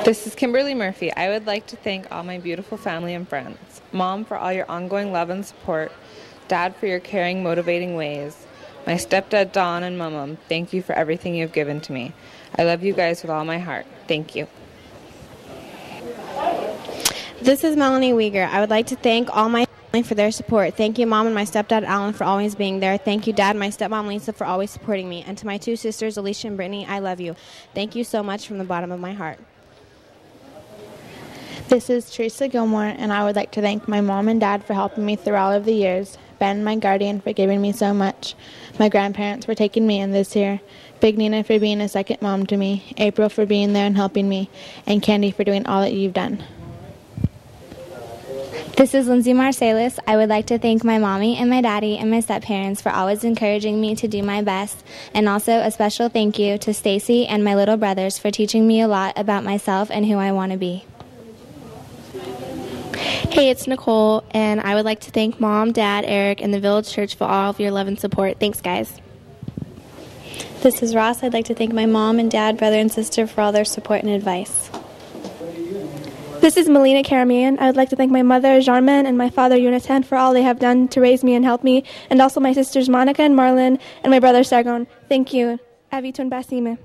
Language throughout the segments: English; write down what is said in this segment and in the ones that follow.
This is Kimberly Murphy. I would like to thank all my beautiful family and friends. Mom, for all your ongoing love and support. Dad, for your caring, motivating ways. My stepdad, Don, and Mom, thank you for everything you have given to me. I love you guys with all my heart. Thank you. This is Melanie Weger. I would like to thank all my family for their support. Thank you, Mom and my stepdad, Alan, for always being there. Thank you, Dad and my stepmom, Lisa, for always supporting me. And to my two sisters, Alicia and Brittany, I love you. Thank you so much from the bottom of my heart. This is Teresa Gilmore, and I would like to thank my mom and dad for helping me through all of the years, Ben, my guardian, for giving me so much, my grandparents for taking me in this year, Big Nina for being a second mom to me, April for being there and helping me, and Candy for doing all that you've done. This is Lindsay Marsalis. I would like to thank my mommy and my daddy and my step-parents for always encouraging me to do my best, and also a special thank you to Stacy and my little brothers for teaching me a lot about myself and who I want to be. Hey, it's Nicole, and I would like to thank Mom, Dad, Eric, and the Village Church for all of your love and support. Thanks, guys. This is Ross. I'd like to thank my mom and dad, brother and sister for all their support and advice. This is Melina Karamian. I would like to thank my mother, Jarman, and my father, Yonatan, for all they have done to raise me and help me, and also my sisters, Monica and Marlon, and my brother, Sargon. Thank you. Avitun Basime.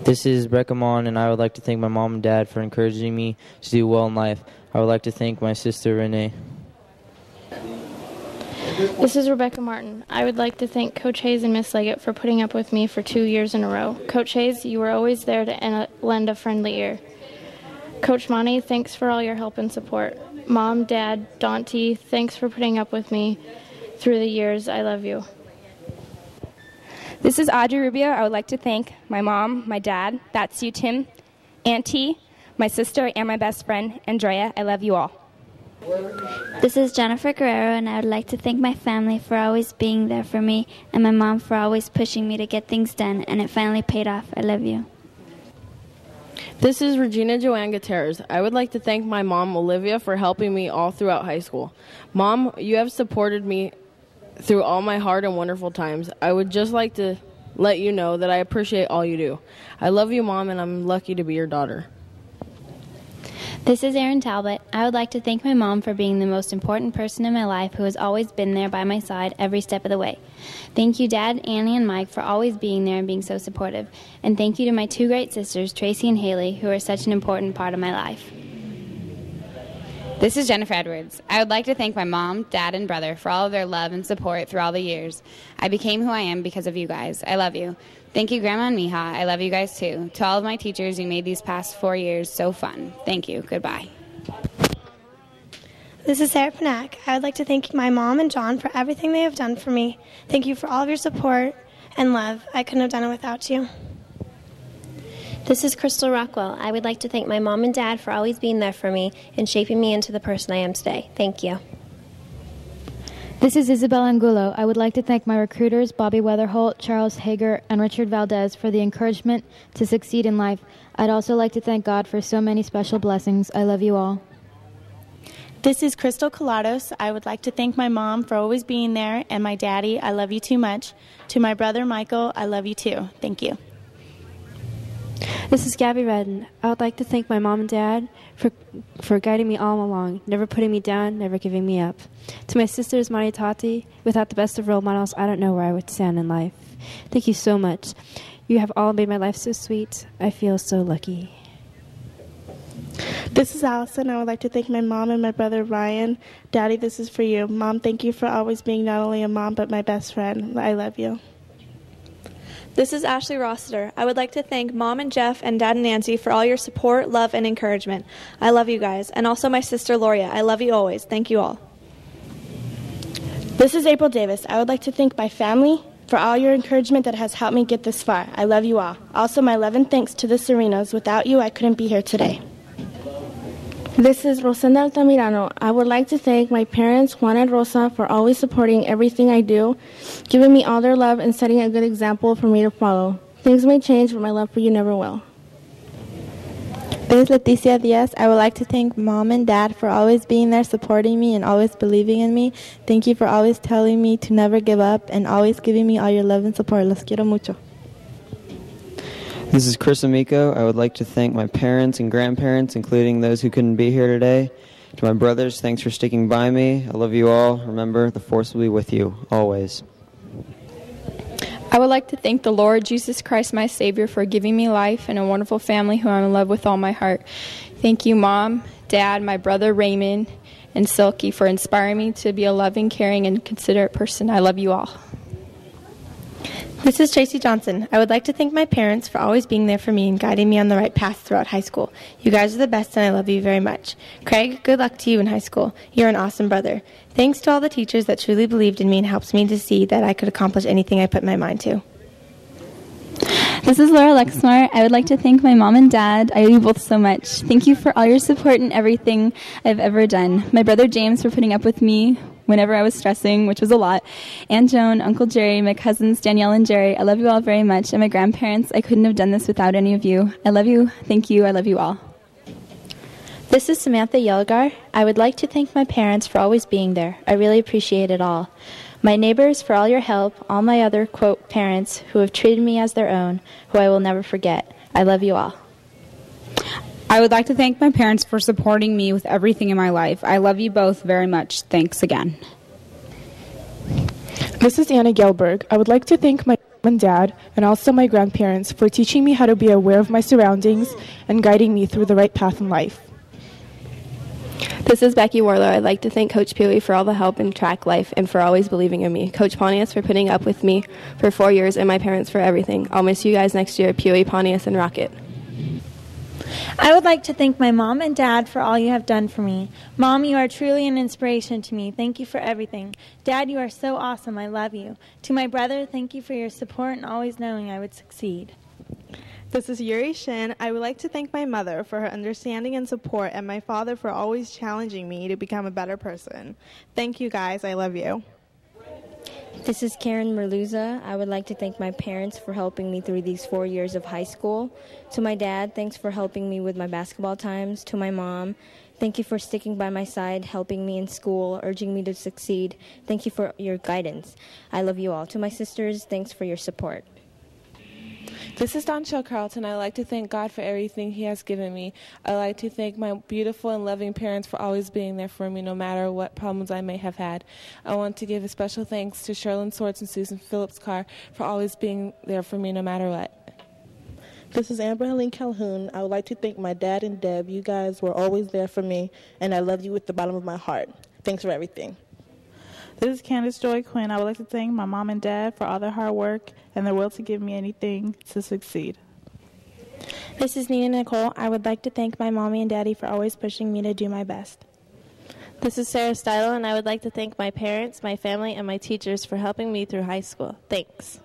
This is Breckamon, and I would like to thank my mom and dad for encouraging me to do well in life. I would like to thank my sister, Renee. This is Rebecca Martin. I would like to thank Coach Hayes and Miss Leggett for putting up with me for 2 years in a row. Coach Hayes, you were always there to lend a friendly ear. Coach Monty, thanks for all your help and support. Mom, Dad, Dante, thanks for putting up with me through the years. I love you. This is Audrey Rubio. I would like to thank my mom, my dad, that's you, Tim, Auntie, my sister, and my best friend, Andrea. I love you all. This is Jennifer Guerrero, and I would like to thank my family for always being there for me, and my mom for always pushing me to get things done, and it finally paid off. I love you. This is Regina Joanne Gutierrez. I would like to thank my mom, Olivia, for helping me all throughout high school. Mom, you have supported me through all my hard and wonderful times. I would just like to let you know that I appreciate all you do. I love you, Mom, and I'm lucky to be your daughter. This is Erin Talbot. I would like to thank my mom for being the most important person in my life who has always been there by my side every step of the way. Thank you, Dad, Annie, and Mike for always being there and being so supportive. And thank you to my two great sisters, Tracy and Haley, who are such an important part of my life. This is Jennifer Edwards. I would like to thank my mom, dad, and brother for all of their love and support through all the years. I became who I am because of you guys. I love you. Thank you, Grandma and Mija. I love you guys, too. To all of my teachers, you made these past 4 years so fun. Thank you. Goodbye. This is Sarah Panak. I would like to thank my mom and John for everything they have done for me. Thank you for all of your support and love. I couldn't have done it without you. This is Crystal Rockwell. I would like to thank my mom and dad for always being there for me and shaping me into the person I am today. Thank you. This is Isabel Angulo. I would like to thank my recruiters, Bobby Weatherholt, Charles Hager, and Richard Valdez for the encouragement to succeed in life. I'd also like to thank God for so many special blessings. I love you all. This is Crystal Colados. I would like to thank my mom for always being there, and my daddy, I love you too much. To my brother, Michael, I love you too. Thank you. This is Gabby Redden. I would like to thank my mom and dad for guiding me all along, never putting me down, never giving me up. To my sisters, Mari Tati, without the best of role models, I don't know where I would stand in life. Thank you so much. You have all made my life so sweet. I feel so lucky. This is Allison. I would like to thank my mom and my brother Ryan. Daddy, this is for you. Mom, thank you for always being not only a mom but my best friend. I love you. This is Ashley Rossiter. I would like to thank Mom and Jeff and Dad and Nancy for all your support, love, and encouragement. I love you guys. And also my sister Loria. I love you always. Thank you all. This is April Davis. I would like to thank my family for all your encouragement that has helped me get this far. I love you all. Also, my love and thanks to the Serenos. Without you, I couldn't be here today. This is Rosenda Altamirano. I would like to thank my parents, Juan and Rosa, for always supporting everything I do, giving me all their love and setting a good example for me to follow. Things may change, but my love for you never will. This is Leticia Diaz. I would like to thank Mom and Dad for always being there, supporting me, and always believing in me. Thank you for always telling me to never give up and always giving me all your love and support. Los quiero mucho. This is Chris Amico. I would like to thank my parents and grandparents, including those who couldn't be here today. To my brothers, thanks for sticking by me. I love you all. Remember, the force will be with you, always. I would like to thank the Lord Jesus Christ, my Savior, for giving me life and a wonderful family who I'm in love with all my heart. Thank you, Mom, Dad, my brother Raymond, and Silky for inspiring me to be a loving, caring, and considerate person. I love you all. This is Tracy Johnson. I would like to thank my parents for always being there for me and guiding me on the right path throughout high school. You guys are the best and I love you very much. Craig, good luck to you in high school. You're an awesome brother. Thanks to all the teachers that truly believed in me and helped me to see that I could accomplish anything I put my mind to. This is Laura Lexmar. I would like to thank my mom and dad. I love you both so much. Thank you for all your support in everything I've ever done. My brother James for putting up with me whenever I was stressing, which was a lot. Aunt Joan, Uncle Jerry, my cousins Danielle and Jerry. I love you all very much. And my grandparents, I couldn't have done this without any of you. I love you. Thank you. I love you all. This is Samantha Yelgar. I would like to thank my parents for always being there. I really appreciate it all. My neighbors for all your help, all my other, quote, parents who have treated me as their own, who I will never forget. I love you all. I would like to thank my parents for supporting me with everything in my life. I love you both very much. Thanks again. This is Anna Gelberg. I would like to thank my mom and dad and also my grandparents for teaching me how to be aware of my surroundings and guiding me through the right path in life. This is Becky Warlow. I'd like to thank Coach Pewee for all the help in track life and for always believing in me. Coach Pontius for putting up with me for 4 years and my parents for everything. I'll miss you guys next year, Pewee, Pontius, and Rocket. I would like to thank my mom and dad for all you have done for me. Mom, you are truly an inspiration to me. Thank you for everything. Dad, you are so awesome. I love you. To my brother, thank you for your support and always knowing I would succeed. This is Yuri Shin. I would like to thank my mother for her understanding and support and my father for always challenging me to become a better person. Thank you guys. I love you. This is Karen Merluza. I would like to thank my parents for helping me through these 4 years of high school. To my dad, thanks for helping me with my basketball times. To my mom, thank you for sticking by my side, helping me in school, urging me to succeed. Thank you for your guidance. I love you all. To my sisters, thanks for your support. This is Donchelle Carlton. I like to thank God for everything He has given me. I like to thank my beautiful and loving parents for always being there for me no matter what problems I may have had. I want to give a special thanks to Sherlyn Swartz and Susan Phillips-Carr for always being there for me no matter what. This is Amber Helene Calhoun. I would like to thank my dad and Deb. You guys were always there for me, and I love you with the bottom of my heart. Thanks for everything. This is Candace Joy Quinn. I would like to thank my mom and dad for all their hard work and their will to give me anything to succeed. This is Nina Nicole. I would like to thank my mommy and daddy for always pushing me to do my best. This is Sarah Stidle, and I would like to thank my parents, my family, and my teachers for helping me through high school. Thanks.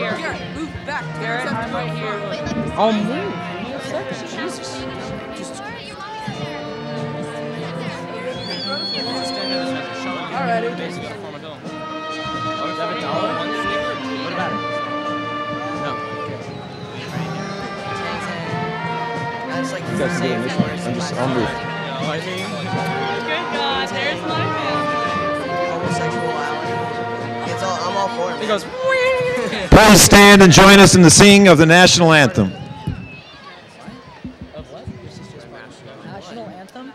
here. Garrett, move back. Garrett, I'm right here. I'll move. Give me a second. Jesus. Alrighty. What about it? No. You guys can do it this way. I'll move. Good God, there's my family. Homosexuality. I'm all for it. He goes, Please stand and join us in the singing of the national anthem. National anthem?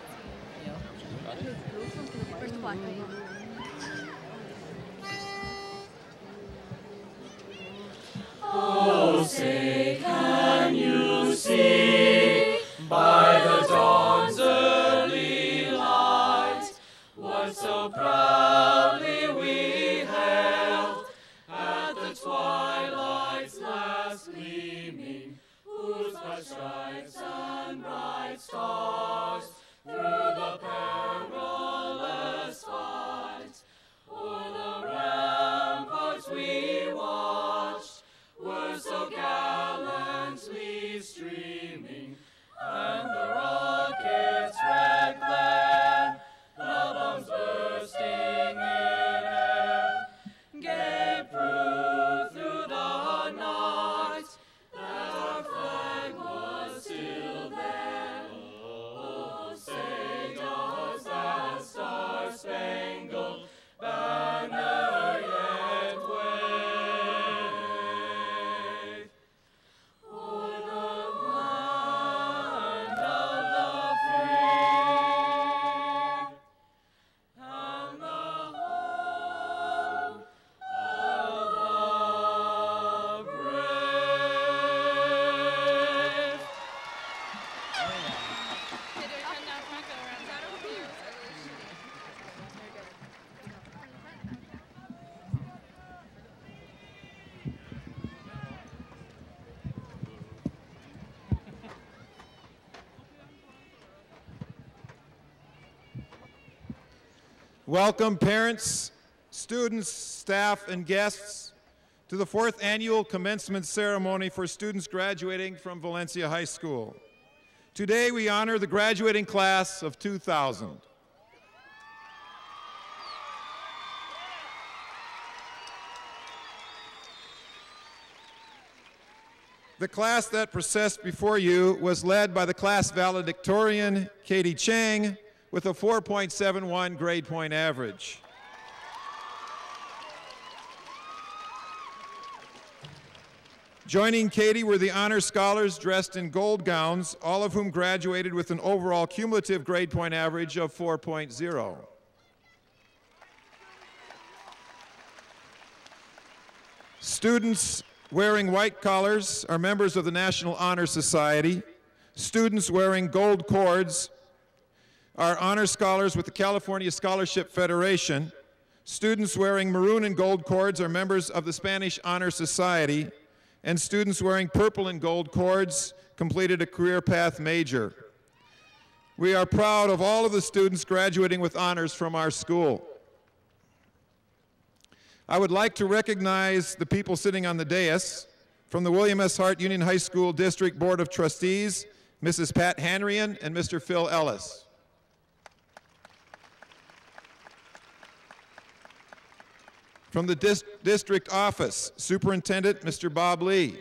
Oh, say can you see by the dawn's early light what so proudly we hailed at the twilight's last gleaming, whose bright stripes and bright stars through the perilous fight o'er the ramparts we watched were so gallantly streaming, and the rocket's red glare, the bombs bursting in air, gave proof through the night that our flag was still there. Oh, say does that star-spangled banner yet wave o'er the land of the free and the home of the brave? Welcome, parents, students, staff, and guests to the 4th annual commencement ceremony for students graduating from Valencia High School. Today, we honor the graduating class of 2000. The class that processed before you was led by the class valedictorian, Katie Chang, with a 4.71 grade point average. Joining Katie were the honor scholars dressed in gold gowns, all of whom graduated with an overall cumulative grade point average of 4.0. Students wearing white collars are members of the National Honor Society. Students wearing gold cords are honor scholars with the California Scholarship Federation. Students wearing maroon and gold cords are members of the Spanish Honor Society. And students wearing purple and gold cords completed a career path major. We are proud of all of the students graduating with honors from our school. I would like to recognize the people sitting on the dais. From the William S. Hart Union High School District Board of Trustees, Mrs. Pat Hanrian and Mr. Phil Ellis. From the district office, Superintendent Mr. Bob Lee.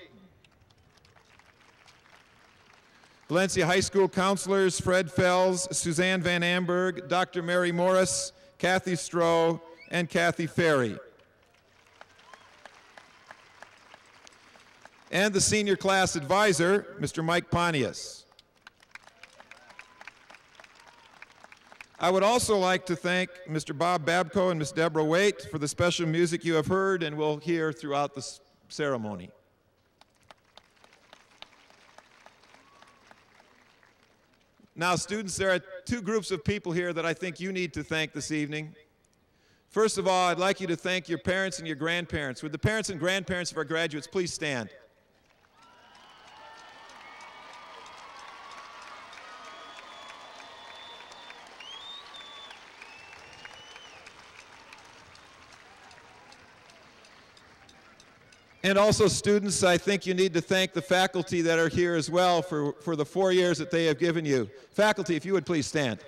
Valencia High School counselors Fred Fells, Suzanne Van Amberg, Dr. Mary Morris, Kathy Stroh, and Kathy Ferry. And the senior class advisor, Mr. Mike Pontius. I would also like to thank Mr. Bob Babco and Ms. Deborah Waite for the special music you have heard and will hear throughout the ceremony. Now, students, there are two groups of people here that I think you need to thank this evening. First of all, I'd like you to thank your parents and your grandparents. Would the parents and grandparents of our graduates please stand? And also students, I think you need to thank the faculty that are here as well for the 4 years that they have given you. Faculty, if you would please stand.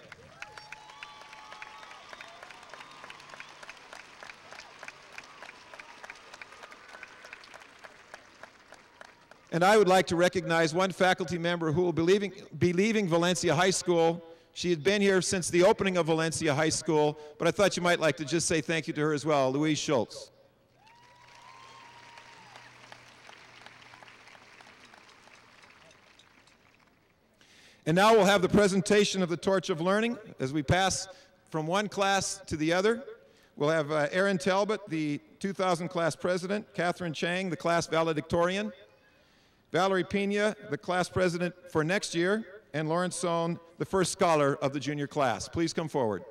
And I would like to recognize one faculty member who will be leaving Valencia High School. She had been here since the opening of Valencia High School, but I thought you might like to just say thank you to her as well, Louise Schultz. And now we'll have the presentation of the Torch of Learning as we pass from one class to the other. We'll have Aaron Talbot, the 2000 class president, Catherine Chang, the class valedictorian, Valerie Pena, the class president for next year, and Lawrence Sohn, the first scholar of the junior class. Please come forward.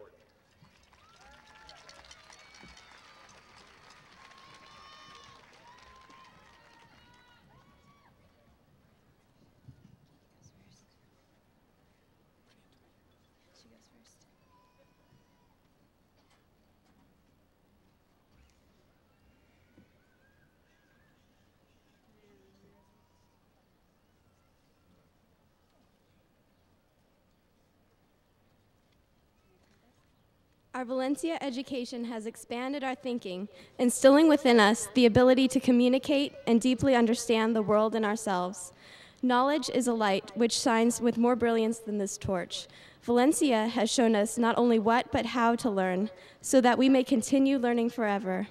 Our Valencia education has expanded our thinking, instilling within us the ability to communicate and deeply understand the world and ourselves. Knowledge is a light which shines with more brilliance than this torch. Valencia has shown us not only what, but how to learn, so that we may continue learning forever.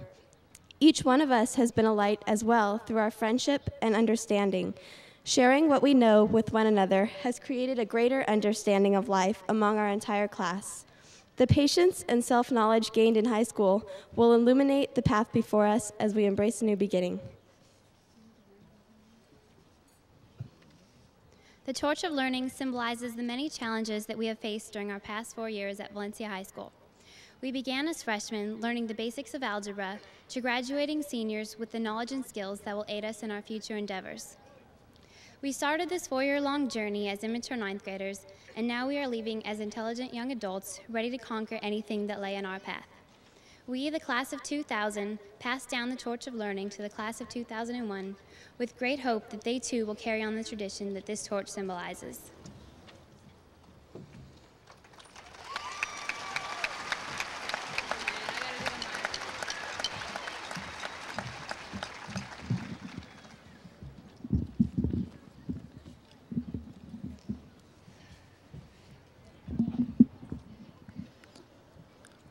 Each one of us has been a light as well through our friendship and understanding. Sharing what we know with one another has created a greater understanding of life among our entire class. The patience and self-knowledge gained in high school will illuminate the path before us as we embrace a new beginning. The Torch of Learning symbolizes the many challenges that we have faced during our past 4 years at Valencia High School. We began as freshmen learning the basics of algebra to graduating seniors with the knowledge and skills that will aid us in our future endeavors. We started this 4-year-long journey as immature 9th graders, and now we are leaving as intelligent young adults ready to conquer anything that lay in our path. We, the class of 2000, passed down the torch of learning to the class of 2001 with great hope that they too will carry on the tradition that this torch symbolizes.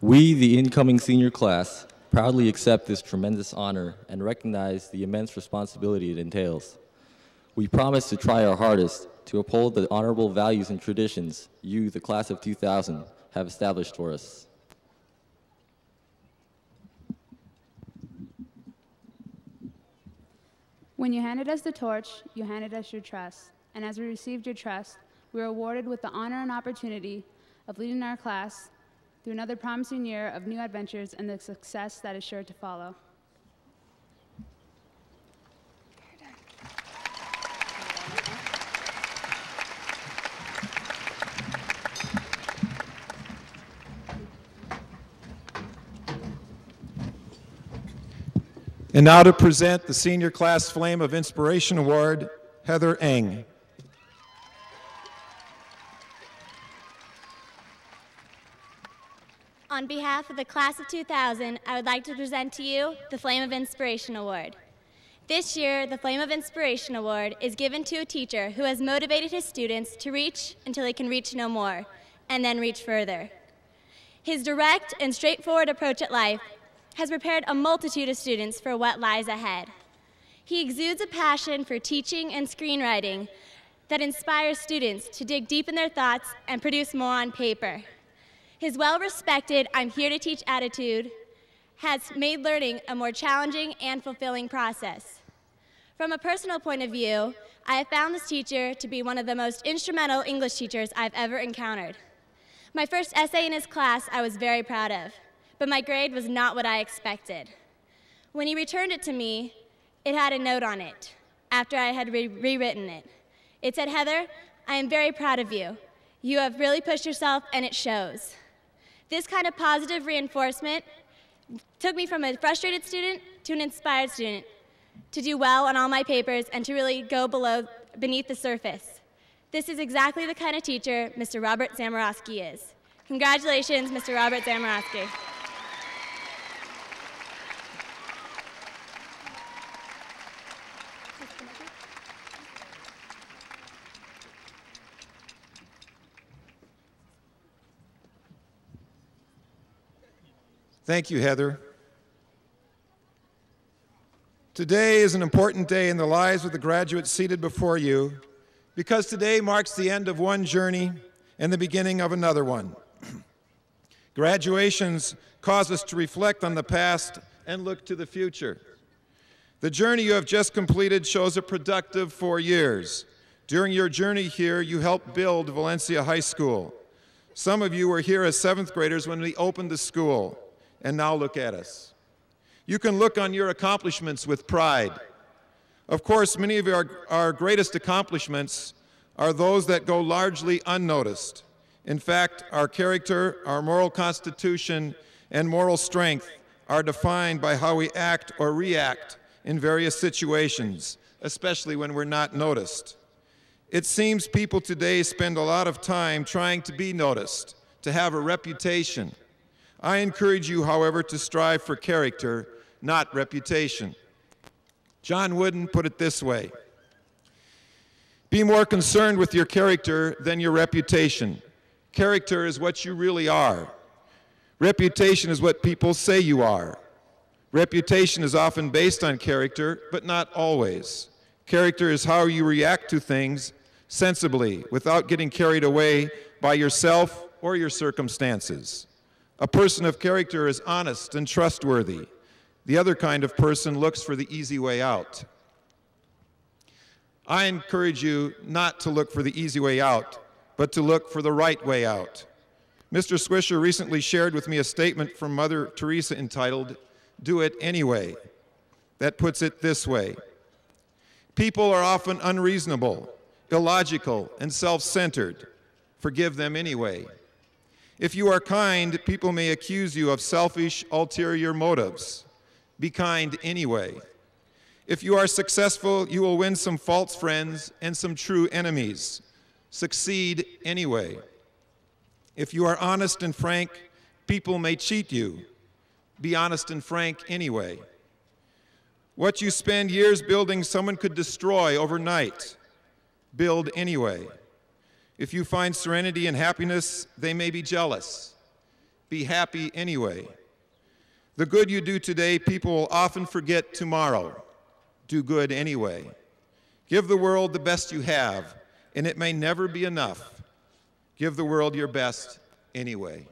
We, the incoming senior class, proudly accept this tremendous honor and recognize the immense responsibility it entails. We promise to try our hardest to uphold the honorable values and traditions you, the class of 2000, have established for us. When you handed us the torch, you handed us your trust. And as we received your trust, we were awarded with the honor and opportunity of leading our class through another promising year of new adventures and the success that is sure to follow. And now to present the Senior Class Flame of Inspiration Award, Heather Eng. On behalf of the class of 2000, I would like to present to you the Flame of Inspiration Award. This year, the Flame of Inspiration Award is given to a teacher who has motivated his students to reach until they can reach no more, and then reach further. His direct and straightforward approach at life has prepared a multitude of students for what lies ahead. He exudes a passion for teaching and screenwriting that inspires students to dig deep in their thoughts and produce more on paper. His well-respected "I'm here to teach" attitude has made learning a more challenging and fulfilling process. From a personal point of view, I have found this teacher to be one of the most instrumental English teachers I've ever encountered. My first essay in his class I was very proud of, but my grade was not what I expected. When he returned it to me, it had a note on it after I had rewritten it. It said, "Heather, I am very proud of you. You have really pushed yourself and it shows." This kind of positive reinforcement took me from a frustrated student to an inspired student. to do well on all my papers, and to really go beneath the surface. This is exactly the kind of teacher Mr. Robert Zamorowski is. Congratulations, Mr. Robert Zamorowski. Thank you, Heather. Today is an important day in the lives of the graduates seated before you, because today marks the end of one journey and the beginning of another one. Graduations cause us to reflect on the past and look to the future. The journey you have just completed shows a productive 4 years. During your journey here, you helped build Valencia High School. Some of you were here as 7th graders when we opened the school. And now look at us. You can look on your accomplishments with pride. Of course, many of our greatest accomplishments are those that go largely unnoticed. In fact, our character, our moral constitution, and moral strength are defined by how we act or react in various situations, especially when we're not noticed. It seems people today spend a lot of time trying to be noticed, to have a reputation. I encourage you, however, to strive for character, not reputation. John Wooden put it this way: be more concerned with your character than your reputation. Character is what you really are. Reputation is what people say you are. Reputation is often based on character, but not always. Character is how you react to things sensibly, without getting carried away by yourself or your circumstances. A person of character is honest and trustworthy. The other kind of person looks for the easy way out. I encourage you not to look for the easy way out, but to look for the right way out. Mr. Swisher recently shared with me a statement from Mother Teresa entitled, "Do It Anyway," that puts it this way: people are often unreasonable, illogical, and self-centered. Forgive them anyway. If you are kind, people may accuse you of selfish, ulterior motives. Be kind anyway. If you are successful, you will win some false friends and some true enemies. Succeed anyway. If you are honest and frank, people may cheat you. Be honest and frank anyway. What you spend years building, someone could destroy overnight. Build anyway. If you find serenity and happiness, they may be jealous. Be happy anyway. The good you do today, people will often forget tomorrow. Do good anyway. Give the world the best you have, and it may never be enough. Give the world your best anyway.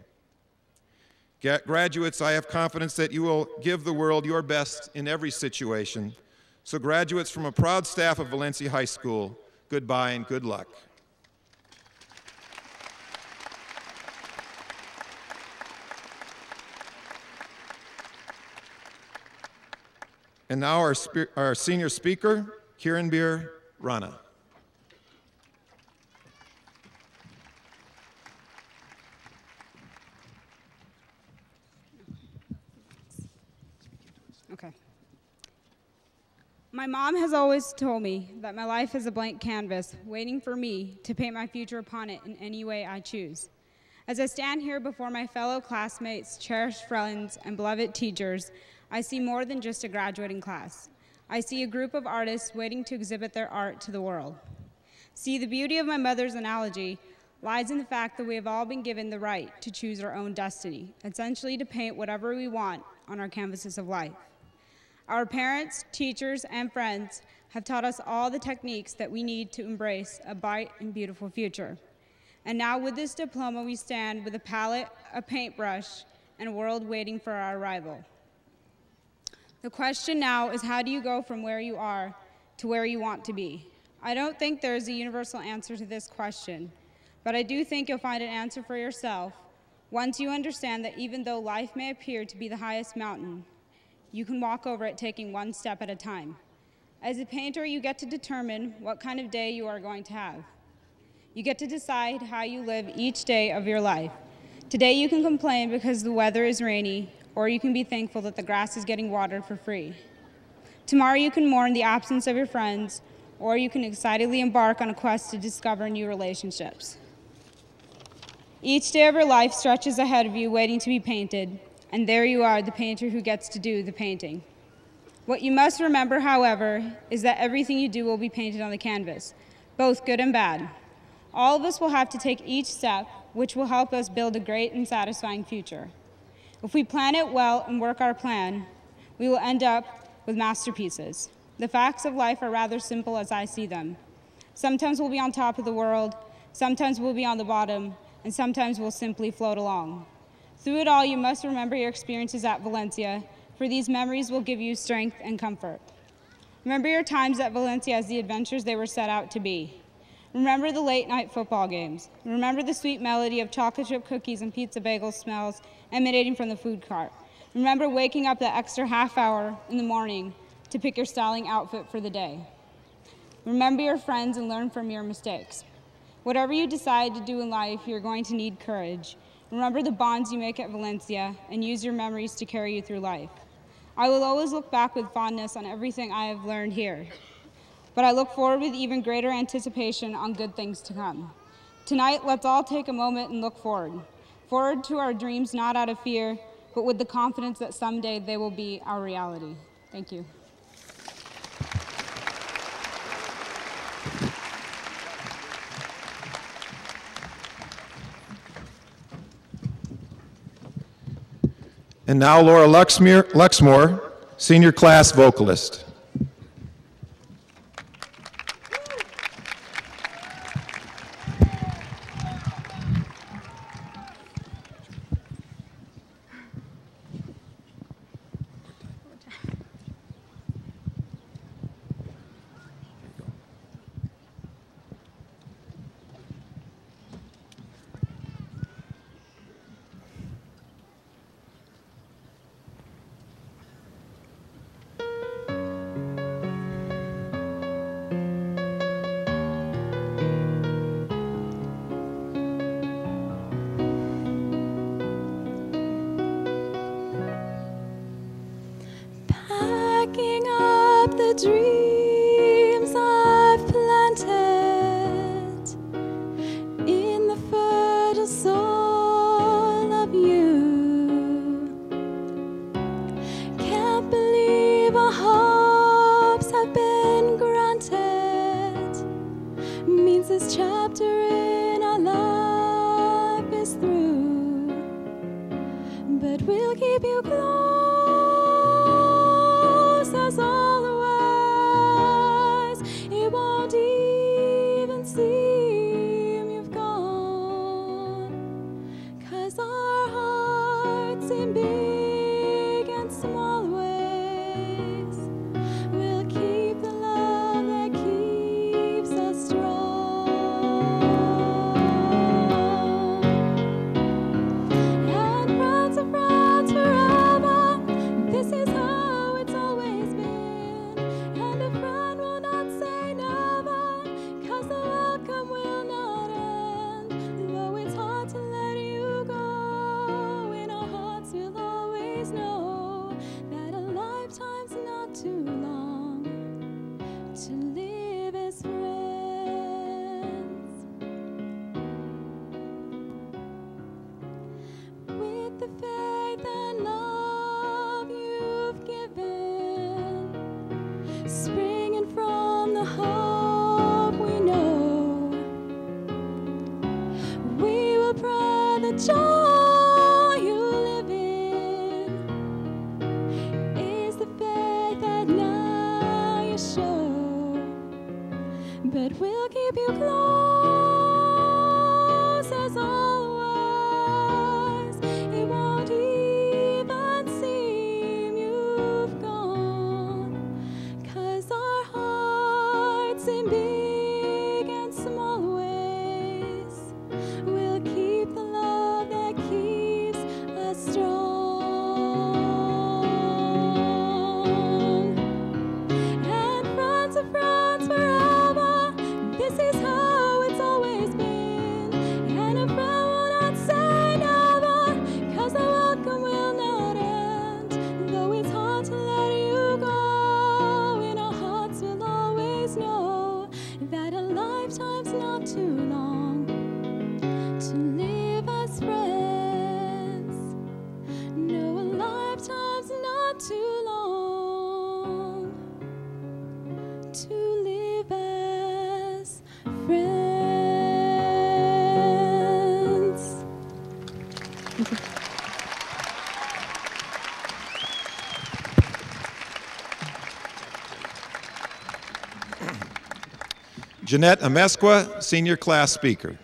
Graduates, I have confidence that you will give the world your best in every situation. So graduates, from a proud staff of Valencia High School, goodbye and good luck. And now our senior speaker, Kiranbir Rana. Okay. My mom has always told me that my life is a blank canvas waiting for me to paint my future upon it in any way I choose. As I stand here before my fellow classmates, cherished friends, and beloved teachers, I see more than just a graduating class. I see a group of artists waiting to exhibit their art to the world. See, the beauty of my mother's analogy lies in the fact that we have all been given the right to choose our own destiny, essentially to paint whatever we want on our canvases of life. Our parents, teachers, and friends have taught us all the techniques that we need to embrace a bright and beautiful future. And now with this diploma, we stand with a palette, a paintbrush, and a world waiting for our arrival. The question now is, how do you go from where you are to where you want to be? I don't think there is a universal answer to this question, but I do think you'll find an answer for yourself once you understand that even though life may appear to be the highest mountain, you can walk over it taking one step at a time. As a painter, you get to determine what kind of day you are going to have. You get to decide how you live each day of your life. Today you can complain because the weather is rainy, or you can be thankful that the grass is getting watered for free. Tomorrow you can mourn the absence of your friends, or you can excitedly embark on a quest to discover new relationships. Each day of your life stretches ahead of you waiting to be painted, and there you are, the painter who gets to do the painting. What you must remember, however, is that everything you do will be painted on the canvas, both good and bad. All of us will have to take each step, which will help us build a great and satisfying future. If we plan it well and work our plan, we will end up with masterpieces. The facts of life are rather simple as I see them. Sometimes we'll be on top of the world, sometimes we'll be on the bottom, and sometimes we'll simply float along. Through it all, you must remember your experiences at Valencia, for these memories will give you strength and comfort. Remember your times at Valencia as the adventures they were set out to be. Remember the late-night football games. Remember the sweet melody of chocolate chip cookies and pizza bagel smells emanating from the food cart. Remember waking up that extra half hour in the morning to pick your styling outfit for the day. Remember your friends and learn from your mistakes. Whatever you decide to do in life, you're going to need courage. Remember the bonds you make at Valencia and use your memories to carry you through life. I will always look back with fondness on everything I have learned here, but I look forward with even greater anticipation on good things to come. Tonight, let's all take a moment and look forward. Forward to our dreams, not out of fear, but with the confidence that someday they will be our reality. Thank you. And now Laura Luxmore, senior class vocalist. Packing up the dreams I've planted in the fertile soul of you. Can't believe our hopes have been granted. Means this chapter in our life is through, but we'll keep you close as always. It won't even seem you've gone, 'cause our hearts in big and small ways will keep the love that keeps us strong. And friends of friends forever, this is how it's always been. And a friend will not say never, 'cause the welcome will not end. Though it's hard to let you go, in our hearts we'll always know that a lifetime's not too long to live as friends. With the faith and love you've given, springing from the hope we know, we will pray the joy you live in is the faith that now you show. But we'll keep you close as always. It won't even seem you've gone, 'cause our hearts in big and small ways will keep the love that Jeanette Amesqua, senior class speaker.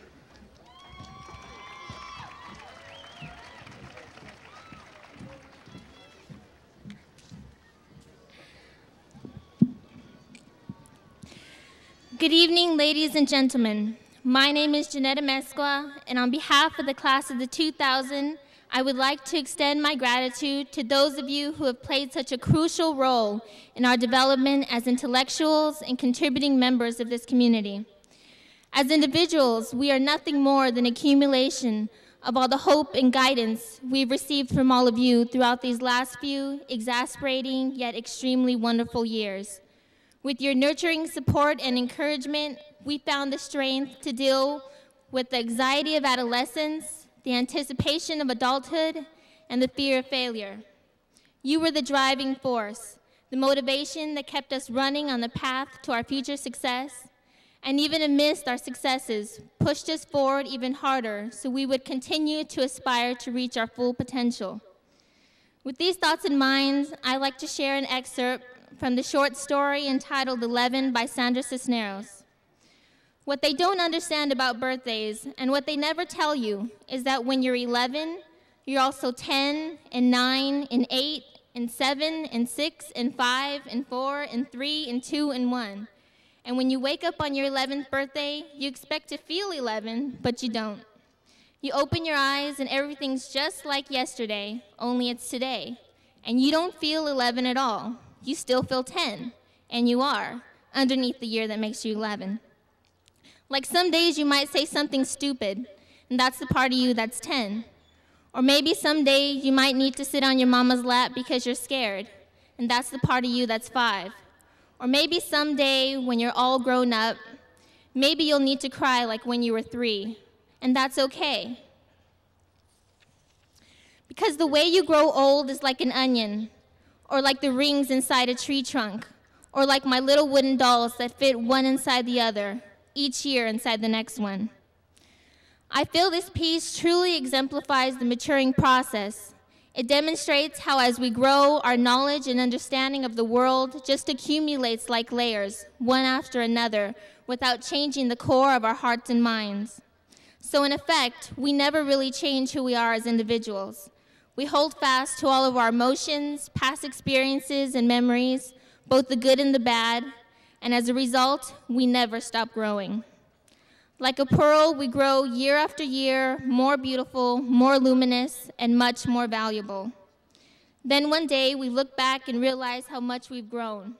Good evening, ladies and gentlemen. My name is Jeanette Amesqua, and on behalf of the class of the 2000, I would like to extend my gratitude to those of you who have played such a crucial role in our development as intellectuals and contributing members of this community. As individuals, we are nothing more than accumulation of all the hope and guidance we've received from all of you throughout these last few exasperating yet extremely wonderful years. With your nurturing support and encouragement, we found the strength to deal with the anxiety of adolescence, the anticipation of adulthood, and the fear of failure. You were the driving force, the motivation that kept us running on the path to our future success, and even amidst our successes, pushed us forward even harder so we would continue to aspire to reach our full potential. With these thoughts in mind, I'd like to share an excerpt from the short story entitled 11 by Sandra Cisneros. What they don't understand about birthdays and what they never tell you is that when you're 11, you're also 10 and 9 and 8 and 7 and 6 and 5 and 4 and 3 and 2 and 1. And when you wake up on your 11th birthday, you expect to feel 11, but you don't. You open your eyes and everything's just like yesterday, only it's today. And you don't feel 11 at all. You still feel 10, and you are, underneath the year that makes you 11. Like some days you might say something stupid, and that's the part of you that's 10. Or maybe someday you might need to sit on your mama's lap because you're scared, and that's the part of you that's 5. Or maybe someday when you're all grown up, maybe you'll need to cry like when you were 3, and that's okay. Because the way you grow old is like an onion, or like the rings inside a tree trunk, or like my little wooden dolls that fit one inside the other, each year inside the next one. I feel this piece truly exemplifies the maturing process. It demonstrates how as we grow, our knowledge and understanding of the world just accumulates like layers, one after another, without changing the core of our hearts and minds. So in effect, we never really change who we are as individuals. We hold fast to all of our emotions, past experiences, and memories, both the good and the bad, and as a result, we never stop growing. Like a pearl, we grow year after year, more beautiful, more luminous, and much more valuable. Then one day, we look back and realize how much we've grown.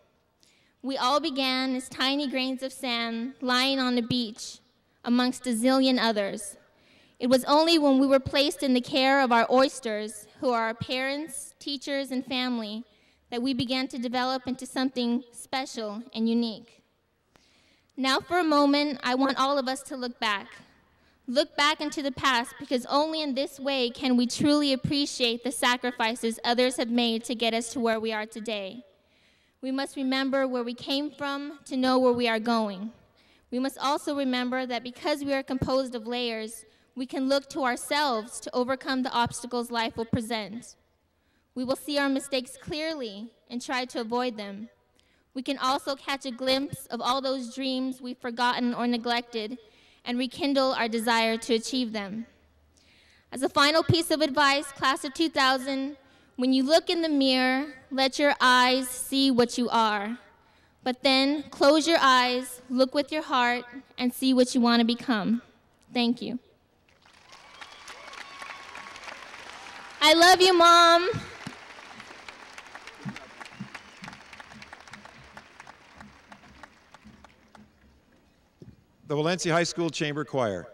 We all began as tiny grains of sand lying on a beach amongst a zillion others. It was only when we were placed in the care of our oysters, who are our parents, teachers, and family, that we began to develop into something special and unique. Now for a moment, I want all of us to look back. Look back into the past, because only in this way can we truly appreciate the sacrifices others have made to get us to where we are today. We must remember where we came from to know where we are going. We must also remember that because we are composed of layers, we can look to ourselves to overcome the obstacles life will present. We will see our mistakes clearly and try to avoid them. We can also catch a glimpse of all those dreams we've forgotten or neglected and rekindle our desire to achieve them. As a final piece of advice, class of 2000, when you look in the mirror, let your eyes see what you are. But then close your eyes, look with your heart, and see what you want to become. Thank you. I love you, Mom. The Valencia High School Chamber Choir.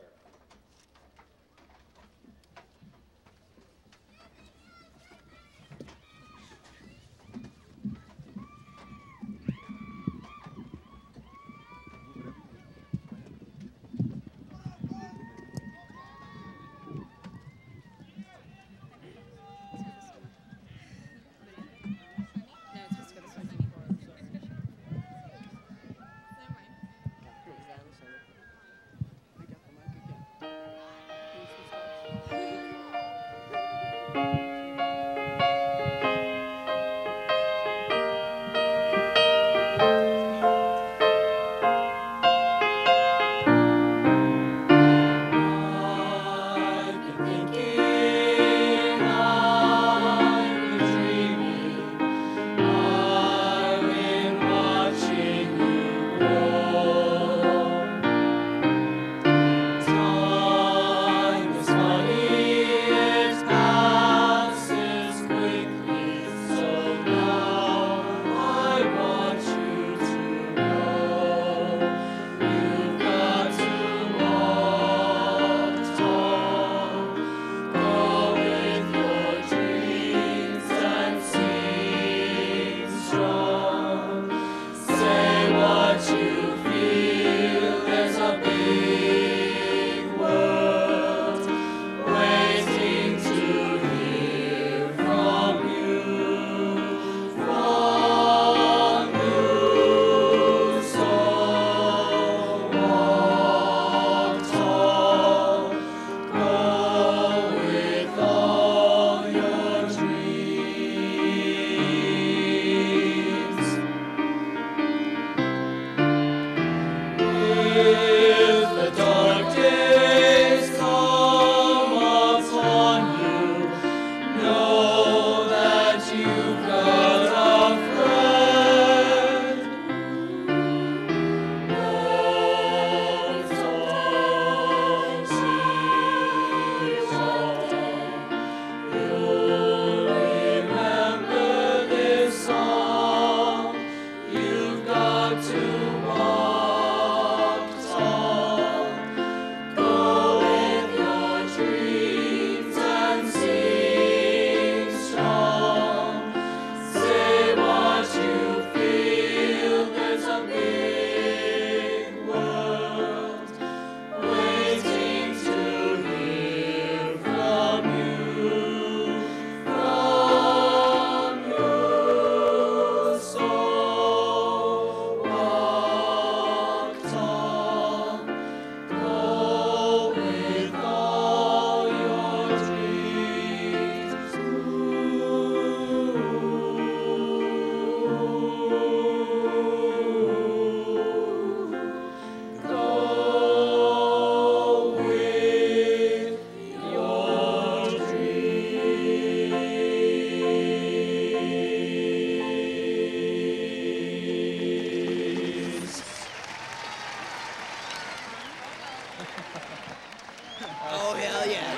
hell yeah.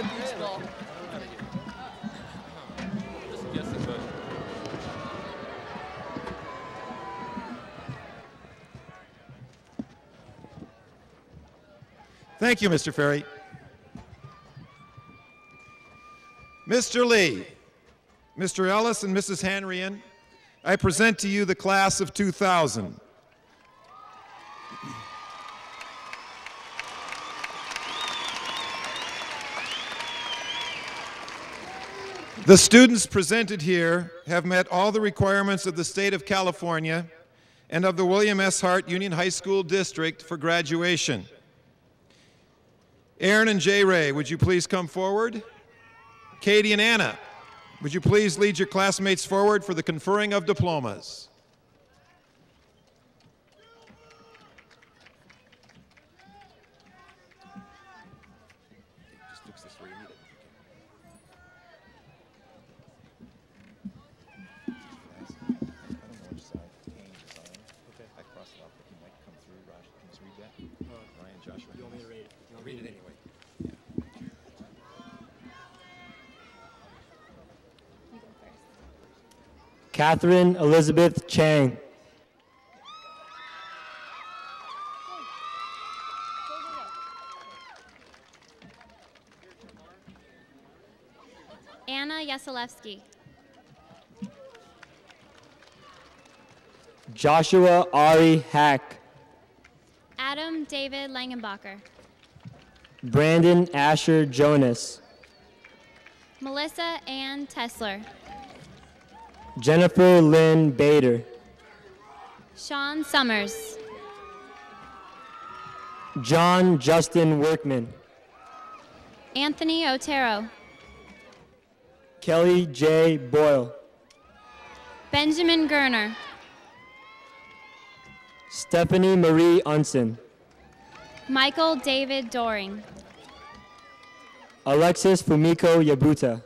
Beach ball. Thank you, Mr. Ferry. Mr. Lee, Mr. Ellis, and Mrs. Hanrian, I present to you the class of 2000. The students presented here have met all the requirements of the state of California and of the William S. Hart Union High School District for graduation. Aaron and Jay Ray, would you please come forward? Katie and Anna, would you please lead your classmates forward for the conferring of diplomas? Catherine Elizabeth Chang. Anna Yasilewski. Joshua Ari Hack. Adam David Langenbacher. Brandon Asher Jonas. Melissa Ann Tesler. Jennifer Lynn Bader. Sean Summers. John Justin Workman. Anthony Otero. Kelly J. Boyle. Benjamin Gerner. Stephanie Marie Unson. Michael David Doring. Alexis Fumiko Yabuta.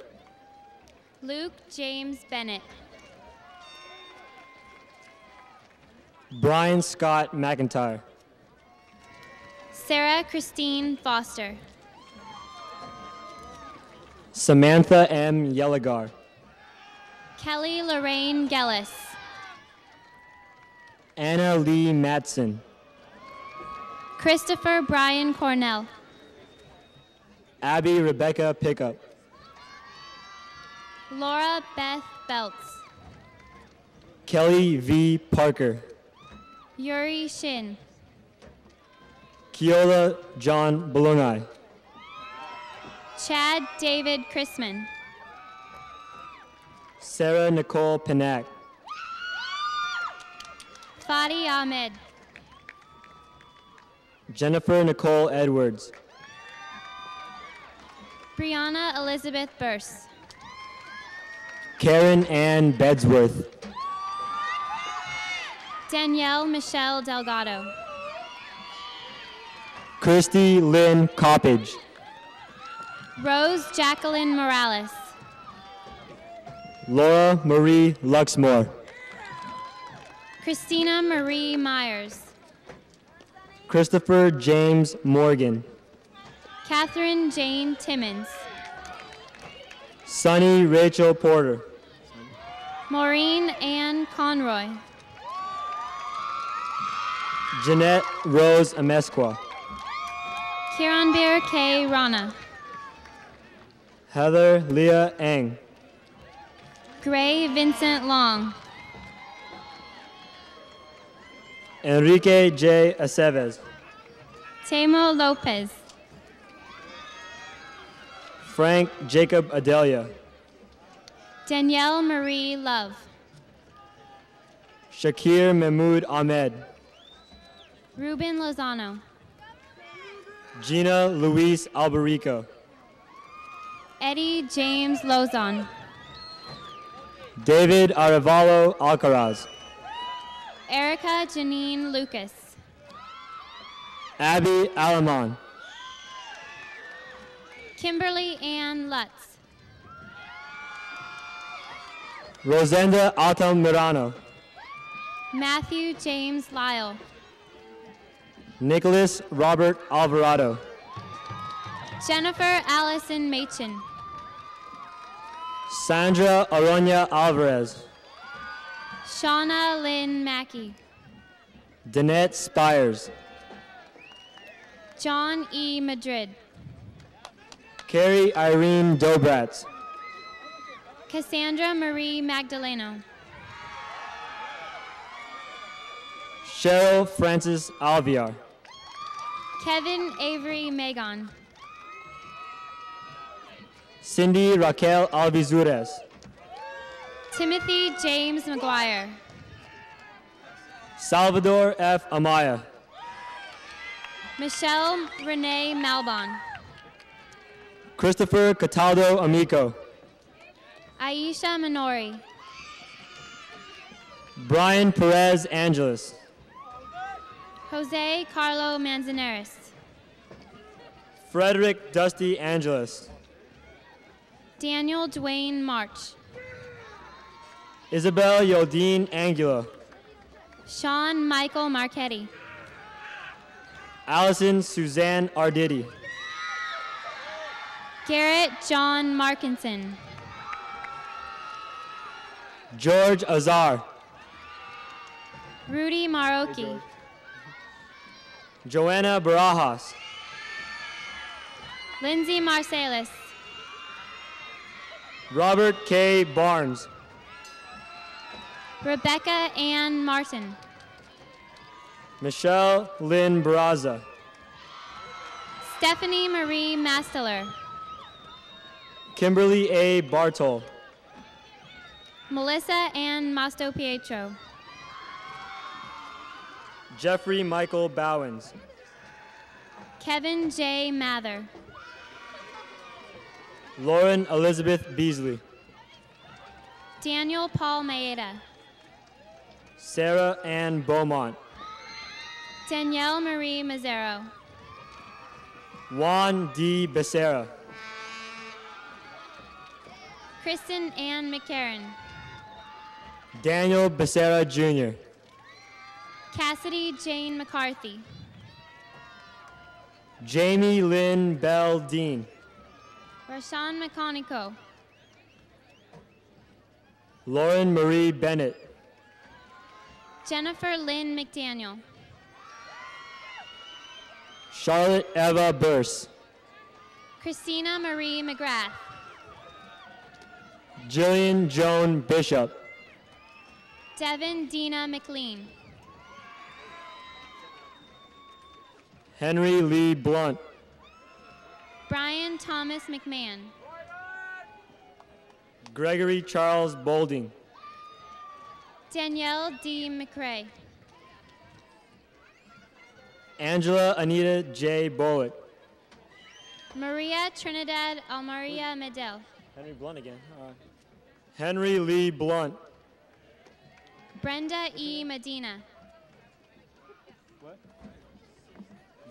Luke James Bennett. Brian Scott McIntyre. Sarah Christine Foster. Samantha M. Yelagar. Kelly Lorraine Gellis. Anna Lee Matson. Christopher Brian Cornell. Abby Rebecca Pickup. Laura Beth Belts. Kelly V. Parker. Yuri Shin. Keola John Bolongai. Chad David Chrisman. Sarah Nicole Panak. Fadi Ahmed. Jennifer Nicole Edwards. Brianna Elizabeth Burse. Karen Ann Bedsworth. Danielle Michelle Delgado. Christy Lynn Coppage. Rose Jacqueline Morales. Laura Marie Luxmore. Christina Marie Myers. Christopher James Morgan. Catherine Jane Timmons. Sunny Rachel Porter. Maureen Ann Conroy. Jeanette Rose Amesqua. Kiranbir K. Rana. Heather Leah Eng. Gray Vincent Long. Enrique J. Aceves. Tamo Lopez. Frank Jacob Adelia. Danielle Marie Love. Shakir Mahmoud Ahmed. Ruben Lozano. Gina Luis Alberico. Eddie James Lozon. David Arevalo Alcaraz. Erica Janine Lucas. Abby Alamon. Kimberly Ann Lutz. Rosenda Altamirano. Matthew James Lyle. Nicholas Robert Alvarado. Jennifer Allison Machin. Sandra Aronia Alvarez. Shauna Lynn Mackey. Danette Spires. John E. Madrid. Carrie Irene Dobratz. Cassandra Marie Magdaleno. Cheryl Francis Alviar. Kevin Avery Magon. Cindy Raquel Alvizurez. Timothy James McGuire. Salvador F. Amaya. Michelle Renee Malbon. Christopher Cataldo Amico. Aisha Minori. Brian Perez Angeles. Jose Carlo Manzanares. Frederick Dusty Angeles. Daniel Dwayne March. Isabel Yodine Angula. Sean Michael Marchetti. Allison Suzanne Arditi. Garrett John Markinson. George Azar. Rudy Maroki. Joanna Barajas. Lindsay Marsalis. Robert K. Barnes. Rebecca Ann Martin. Michelle Lynn Baraza. Stephanie Marie Masteler. Kimberly A. Bartol. Melissa Ann Masto Pietro. Jeffrey Michael Bowens. Kevin J. Mather. Lauren Elizabeth Beasley. Daniel Paul Maeda. Sarah Ann Beaumont. Danielle Marie Mazzaro. Juan D. Becerra. Kristen Ann McCarran. Daniel Becerra Jr. Cassidy Jane McCarthy. Jamie Lynn Bell Dean. Rashawn McConico. Lauren Marie Bennett. Jennifer Lynn McDaniel. Charlotte Eva Burse. Christina Marie McGrath. Jillian Joan Bishop. Devin Dina McLean. Henry Lee Blunt. Brian Thomas McMahon. Gregory Charles Bolding. Danielle D. McRae. Angela Anita J. Bullock. Maria Trinidad Almaria Medel. Henry Blunt again. Henry Lee Blunt. Brenda E. Medina.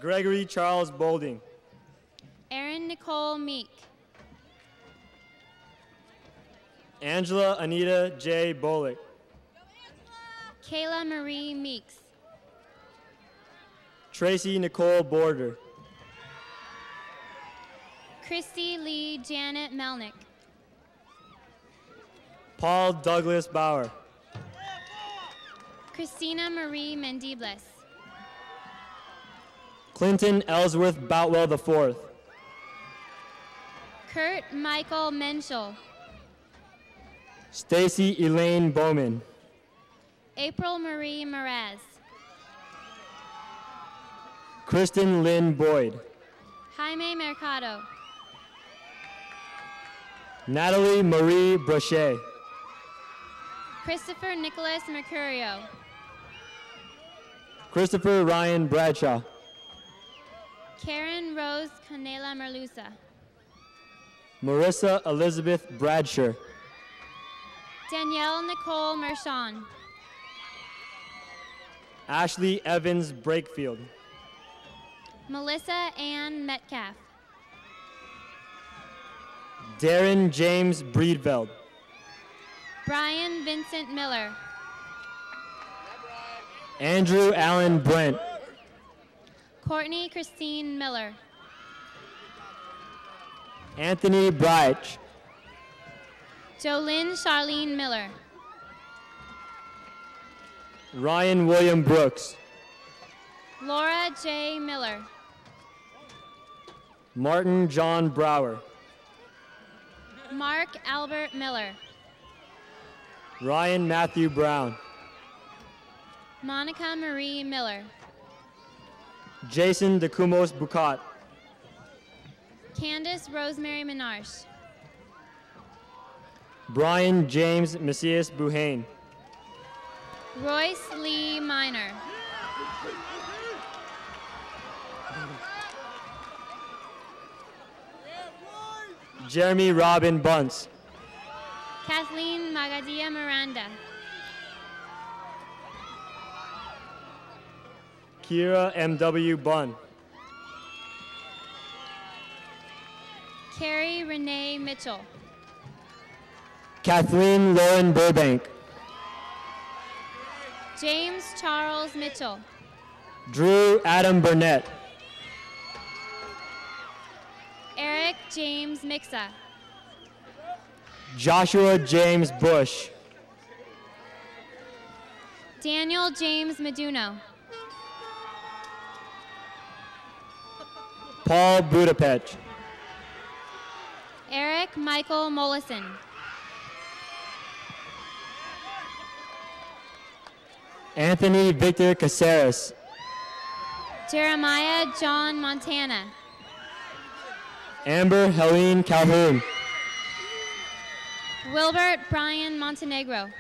Gregory Charles Bolding. Erin Nicole Meek. Angela Anita J. Bullock. Kayla Marie Meeks. Tracy Nicole Border. Christy Lee Janet Melnick. Paul Douglas Bauer. Christina Marie Mendibles. Clinton Ellsworth Boutwell IV. Kurt Michael Menschel. Stacy Elaine Bowman. April Marie Mraz. Kristen Lynn Boyd. Jaime Mercado. Natalie Marie Brochet. Christopher Nicholas Mercurio. Christopher Ryan Bradshaw. Karen Rose Canela Merluza. Marissa Elizabeth Bradsher. Danielle Nicole Mershon. Ashley Evans Brakefield. Melissa Ann Metcalf. Darren James Breedveld. Brian Vincent Miller. Andrew Allen Brent. Courtney Christine Miller. Anthony Breich. Jolynn Charlene Miller. Ryan William Brooks. Laura J. Miller. Martin John Brower. Mark Albert Miller. Ryan Matthew Brown. Monica Marie Miller. Jason DeCumos Bucat. Candace Rosemary Menarche. Brian James Macias Buhane. Royce Lee Minor. Jeremy Robin Bunce. Kathleen Magadia Miranda. Kira M.W. Bunn. Carrie Renee Mitchell. Kathleen Lauren Burbank. James Charles Mitchell. Drew Adam Burnett. Eric James Mixa. Joshua James Bush. Daniel James Meduno. Paul Budapest. Eric Michael Mollison. Anthony Victor Caceres. Jeremiah John Montana. Amber Helene Calhoun. Wilbert Brian Montenegro.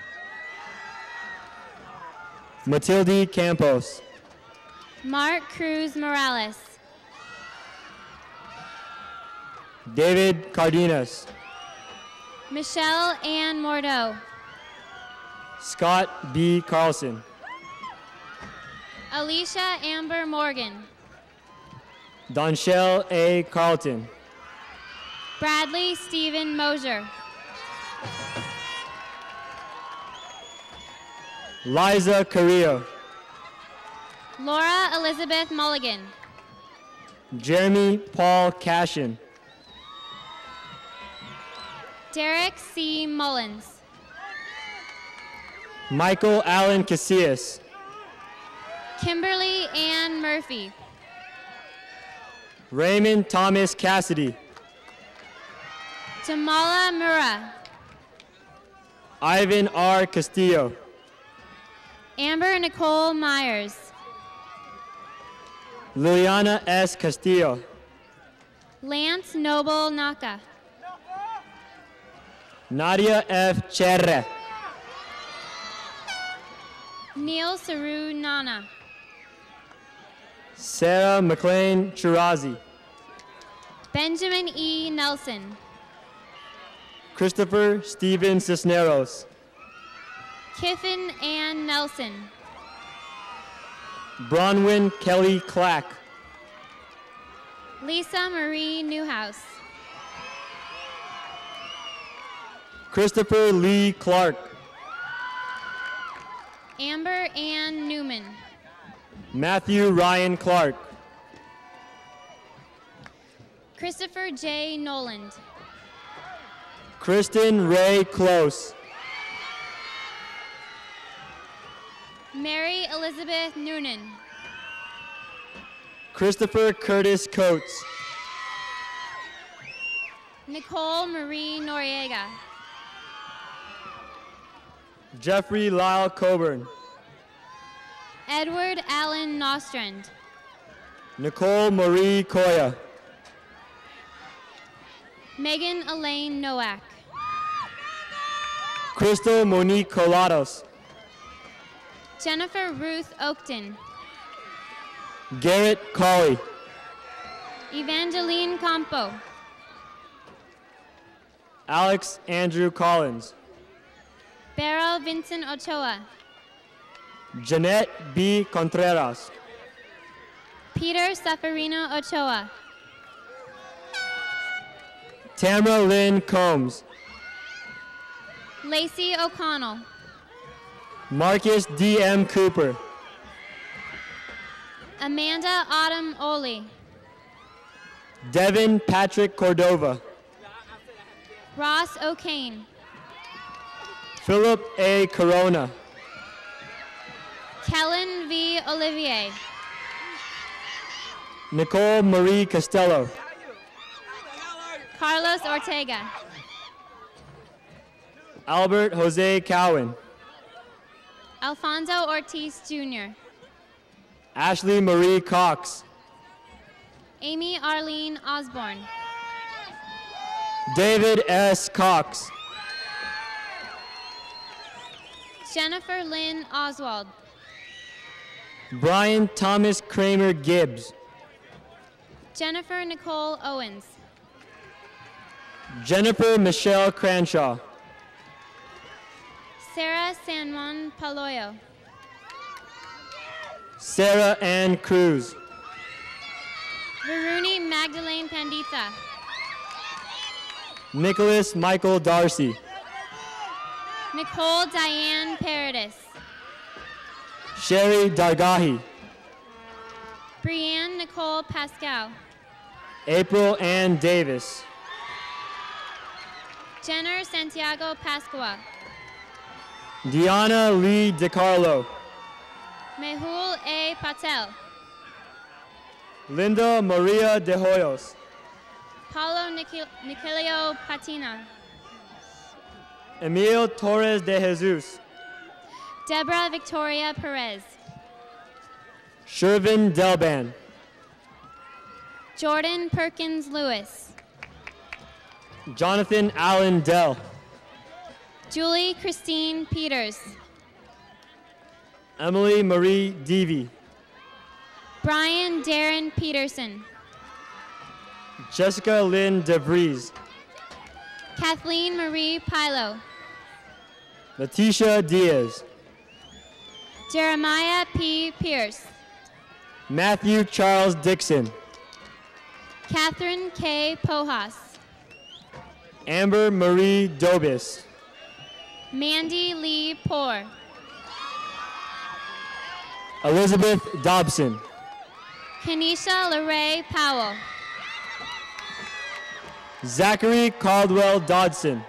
Matilde Campos. Mark Cruz Morales. David Cardenas. Michelle Ann Mordeau. Scott B. Carlson. Alicia Amber Morgan. Donshell A. Carlton. Bradley Stephen Mosier. Liza Carrillo. Laura Elizabeth Mulligan. Jeremy Paul Cashin. Derek C. Mullins. Michael Allen Casillas. Kimberly Ann Murphy. Raymond Thomas Cassidy. Jamala Mura. Ivan R. Castillo. Amber Nicole Myers. Liliana S. Castillo. Lance Noble Naka. Nadia F. Cherre. Neil Saru Nana. Sarah McLean Chirazi. Benjamin E. Nelson. Christopher Steven Cisneros. Kiffin Ann Nelson. Bronwyn Kelly Clack. Lisa Marie Newhouse. Christopher Lee Clark. Amber Ann Newman. Matthew Ryan Clark. Christopher J. Noland. Kristen Ray Close. Mary Elizabeth Noonan. Christopher Curtis Coates. Nicole Marie Noriega. Jeffrey Lyle Coburn. Edward Allen Nostrand. Nicole Marie Koya. Megan Elaine Nowak. Crystal Monique Colados. Jennifer Ruth Oakton. Garrett Colley. Evangeline Campo. Alex Andrew Collins. Beryl Vincent Ochoa. Jeanette B. Contreras. Peter Safarino Ochoa. Tamara Lynn Combs. Lacey O'Connell. Marcus D.M. Cooper. Amanda Autumn Oli. Devin Patrick Cordova. Ross O'Kane. Philip A. Corona. Kellen V. Olivier. Nicole Marie Costello. Carlos Ortega. Albert Jose Cowan. Alfonso Ortiz Jr. Ashley Marie Cox. Amy Arlene Osborne. David S. Cox. Jennifer Lynn Oswald. Brian Thomas Kramer Gibbs. Jennifer Nicole Owens. Jennifer Michelle Cranshaw. Sarah San Juan Paloyo. Sarah Ann Cruz. Varuni Magdalene Pandita. Nicholas Michael Darcy. Nicole Diane Paradis. Sherry Dargahi. Brianne Nicole Pascal. April Ann Davis. Jenner Santiago Pascua. Diana Lee DeCarlo. Mehul A. Patel. Linda Maria De Hoyos. Paulo Nicolio Patina. Emil Torres de Jesus. Deborah Victoria Perez. Shervin Delban. Jordan Perkins Lewis. Jonathan Allen Dell. Julie Christine Peters. Emily Marie Deavy. Brian Darren Peterson. Jessica Lynn DeVries. Kathleen Marie Pilo. Letitia Diaz. Jeremiah P. Pierce. Matthew Charles Dixon. Catherine K. Pojas. Amber Marie Dobis. Mandy Lee Poor. Elizabeth Dobson. Kenesha LeRae Powell. Zachary Caldwell Dodson.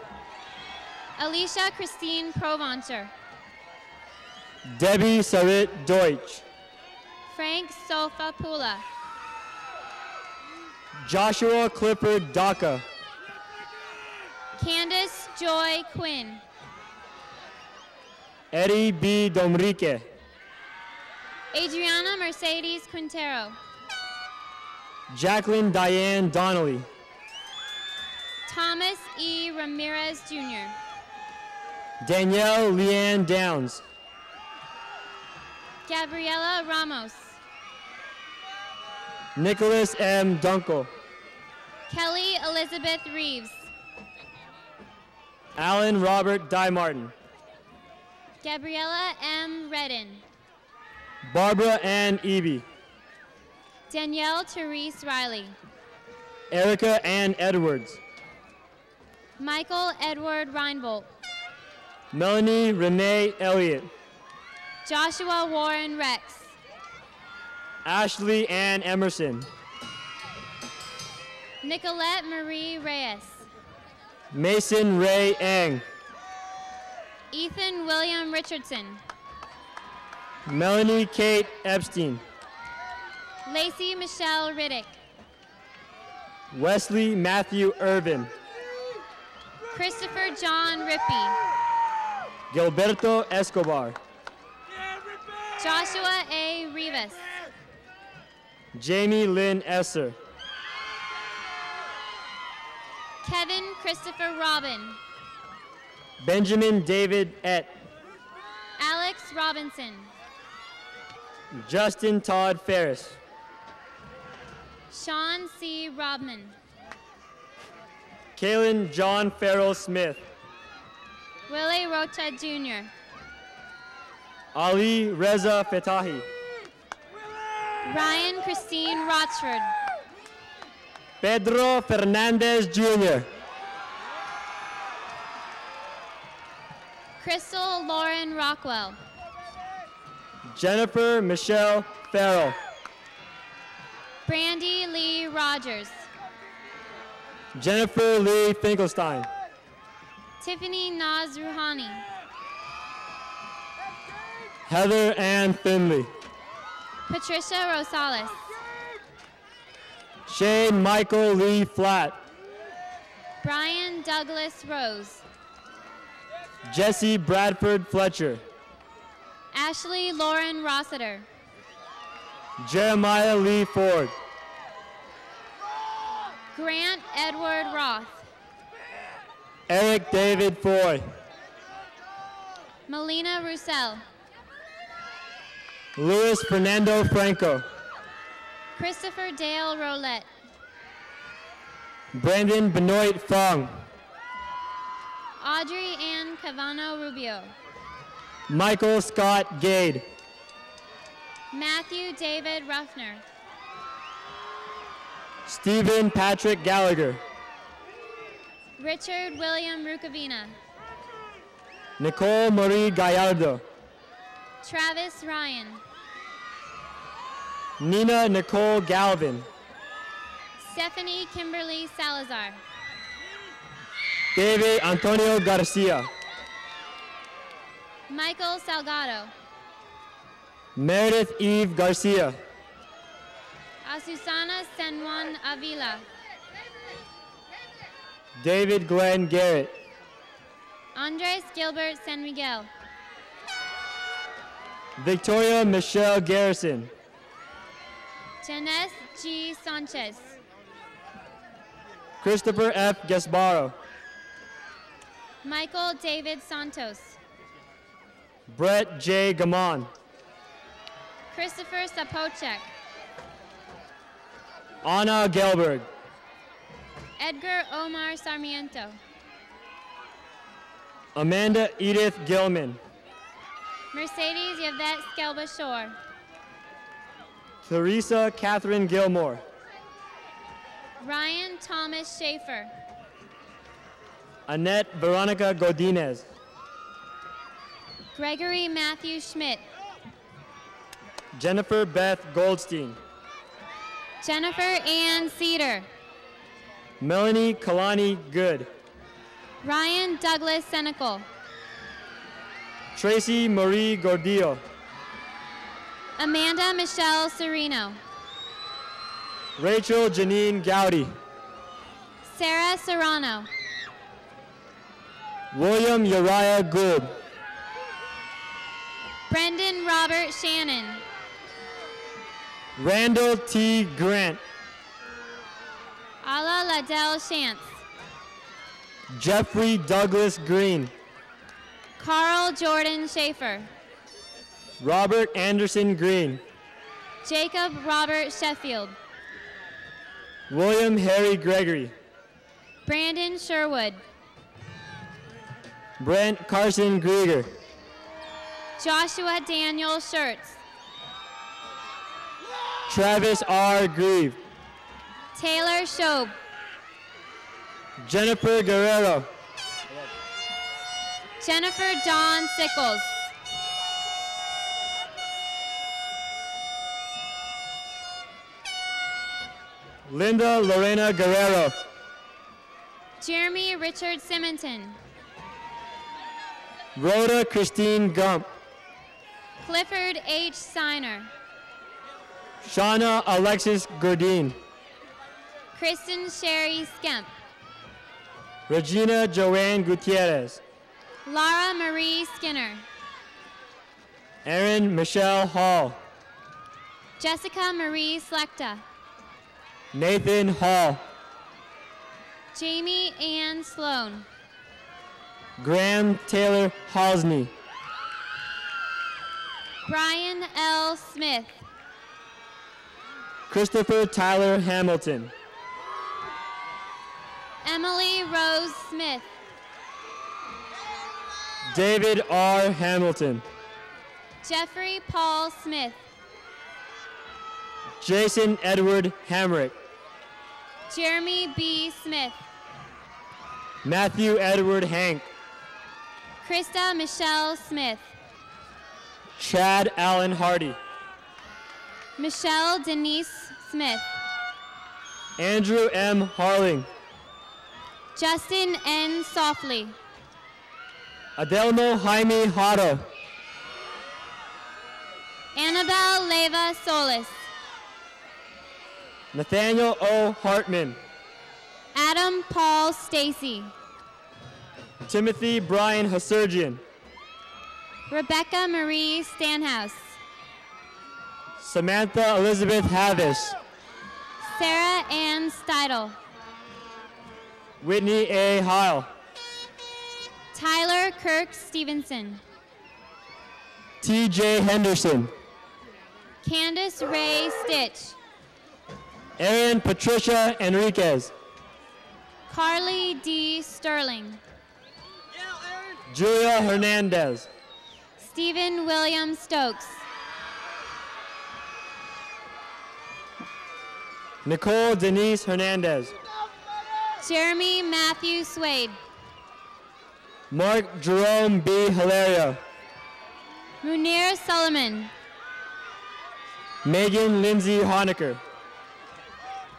Alicia Christine Provencher. Debbie Sarit Deutsch. Frank Sofa Pula. Joshua Clifford Daka. Candace Joy Quinn. Eddie B. Domrique. Adriana Mercedes Quintero. Jacqueline Diane Donnelly. Thomas E. Ramirez Jr. Danielle Leanne Downs. Gabriela Ramos. Nicholas M. Dunkel. Kelly Elizabeth Reeves. Alan Robert Dymartin. Gabriella M. Redden. Barbara Ann Eby. Danielle Therese Riley. Erica Ann Edwards. Michael Edward Reinbolt. Melanie Renee Elliott. Joshua Warren Rex. Ashley Ann Emerson. Nicolette Marie Reyes. Mason Ray Eng. Ethan William Richardson. Melanie Kate Epstein. Lacey Michelle Riddick. Wesley Matthew Irvin. Christopher John Rippey. Gilberto Escobar. Joshua A. Rivas. Jamie Lynn Esser. Kevin Christopher Robin. Benjamin David Et. Alex Robinson. Justin Todd Ferris. Sean C. Robman. Kalen John Farrell Smith. Willie Rocha Jr. Ali Reza Fetahi. Ryan Christine Rochford. Pedro Fernandez Jr. Crystal Lauren Rockwell. Jennifer Michelle Farrell. Brandy Lee Rogers. Jennifer Lee Finkelstein. Tiffany Naz Ruhani. Heather Ann Finley. Patricia Rosales. Shane Michael Lee Flatt. Brian Douglas Rose. Jesse Bradford Fletcher. Ashley Lauren Rossiter. Jeremiah Lee Ford. Grant Edward Roth. Eric David Foy. Melina Roussel. Luis Fernando Franco. Christopher Dale Rolette. Brandon Benoit Fong. Audrey Ann Cavano Rubio. Michael Scott Gade. Matthew David Ruffner. Stephen Patrick Gallagher. Richard William Rucavina. Nicole Marie Gallardo. Travis Ryan. Nina Nicole Galvin. Stephanie Kimberly Salazar. David Antonio Garcia. Michael Salgado. Meredith Eve Garcia. Asusana San Juan Avila. David Glenn Garrett. Andres Gilbert San Miguel. Victoria Michelle Garrison. Janess G. Sanchez. Christopher F. Gasbaro. Michael David Santos. Brett J. Gamon. Christopher Sapocek. Anna Gelberg. Edgar Omar Sarmiento. Amanda Edith Gilman. Mercedes Yvette Skelba Shore. Theresa Catherine Gilmore. Ryan Thomas Schaefer. Annette Veronica Godinez. Gregory Matthew Schmidt. Jennifer Beth Goldstein. Jennifer Ann Cedar. Melanie Kalani Good. Ryan Douglas Senecal. Tracy Marie Gordillo. Amanda Michelle Sereno. Rachel Janine Gowdy. Sarah Serrano. William Uriah Gould. Brendan Robert Shannon. Randall T. Grant. Ala Ladell Shantz. Jeffrey Douglas Green. Carl Jordan Schaefer. Robert Anderson Green. Jacob Robert Sheffield. William Harry Gregory. Brandon Sherwood. Brent Carson Grieger. Joshua Daniel Schertz. Travis R. Grieve. Taylor Shobe. Jennifer Guerrero. Jennifer Dawn Sickles. Linda Lorena Guerrero. Jeremy Richard Simonton. Rhoda Christine Gump. Clifford H. Steiner. Shauna Alexis Gordine. Kristen Sherry Skemp. Regina Joanne Gutierrez. Lara Marie Skinner. Erin Michelle Hall. Jessica Marie Slechta. Nathan Hall. Jamie Ann Sloan. Graham Taylor Halsney. Brian L. Smith. Christopher Tyler Hamilton. Emily Rose Smith. David R. Hamilton. Jeffrey Paul Smith. Jason Edward Hamrick. Jeremy B. Smith. Matthew Edward Hank. Krista Michelle Smith. Chad Allen Hardy. Michelle Denise Smith. Andrew M. Harling. Justin N. Softly. Adelmo Jaime Haro. Annabelle Leva Solis. Nathaniel O. Hartman. Adam Paul Stacy. Timothy Brian Hasurgian. Rebecca Marie Stanhouse. Samantha Elizabeth Havis. Sarah Ann Steidel. Whitney A. Heil. Tyler Kirk Stevenson. T.J. Henderson. Candace Ray Stitch. Erin Patricia Enriquez. Carly D. Sterling. Julia Hernandez. Stephen William Stokes. Nicole Denise Hernandez. Jeremy Matthew Swade. Mark Jerome B. Hilario. Munir Solomon. Megan Lindsay Honecker.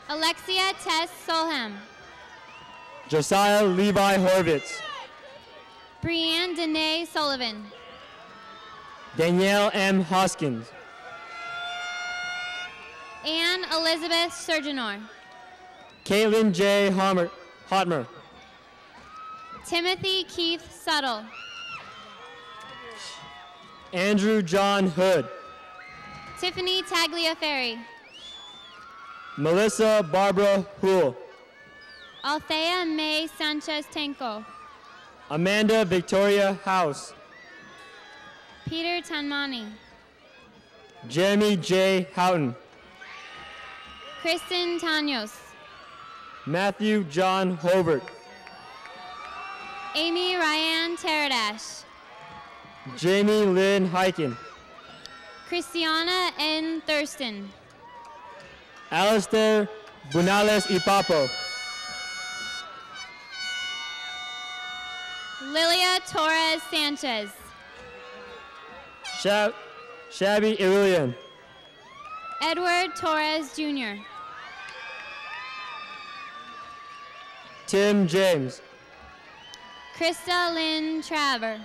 Alexia Tess Solham. Josiah Levi Horvitz. Brianne Danae Sullivan. Danielle M. Hoskins. Anne Elizabeth Surgenor. Caitlin J. Hotmer. Timothy Keith Suttle. Andrew John Hood. Tiffany Tagliaferri. Melissa Barbara Houle. Althea May Sanchez Tenko. Amanda Victoria House. Peter Tanmani. Jeremy J. Houghton. Kristen Tanyos. Matthew John Hobart. Amy Ryan Teradash. Jamie Lynn Hyken. Christiana N. Thurston. Alistair Bunales Ipapo. Lilia Torres Sanchez. Shabby Irian. Edward Torres Jr. Tim James. Krista Lynn Traver.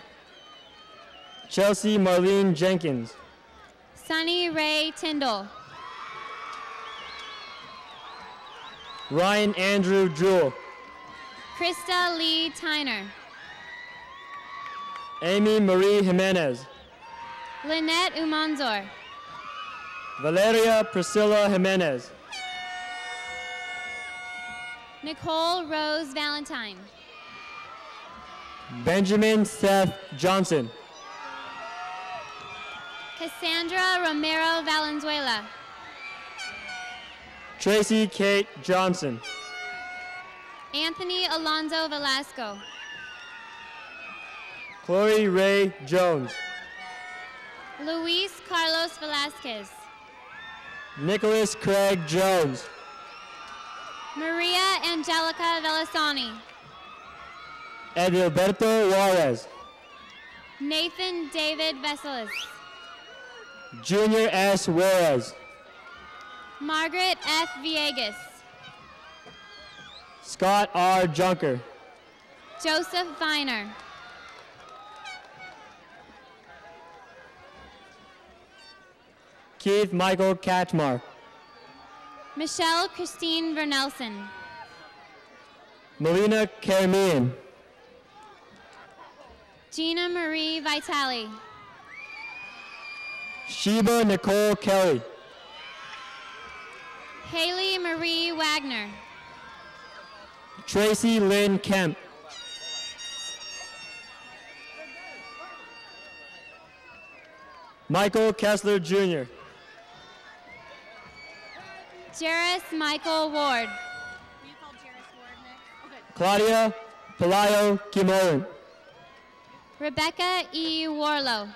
Chelsea Marlene Jenkins. Sunny Ray Tyndall. Ryan Andrew Jewell. Krista Lee Tyner. Amy Marie Jimenez. Lynette Umanzor. Valeria Priscilla Jimenez. Nicole Rose Valentine. Benjamin Seth Johnson. Cassandra Romero Valenzuela. Tracy Kate Johnson. Anthony Alonzo Velasco. Chloe Ray Jones. Luis Carlos Velasquez. Nicholas Craig Jones. Maria Angelica Velasani. Edilberto Juarez. Nathan David Veselis. Junior S. Juarez. Margaret F. Villegas. Scott R. Junker. Joseph Viner. Keith Michael Katmar. Michelle Christine Vernelson. Melina Carmian. Gina Marie Vitale. Sheba Nicole Kelly. Haley Marie Wagner. Tracy Lynn Kemp. Michael Kessler Jr. Jairus Michael Ward. Claudia Pelayo Kimoran. Rebecca E. Warlow.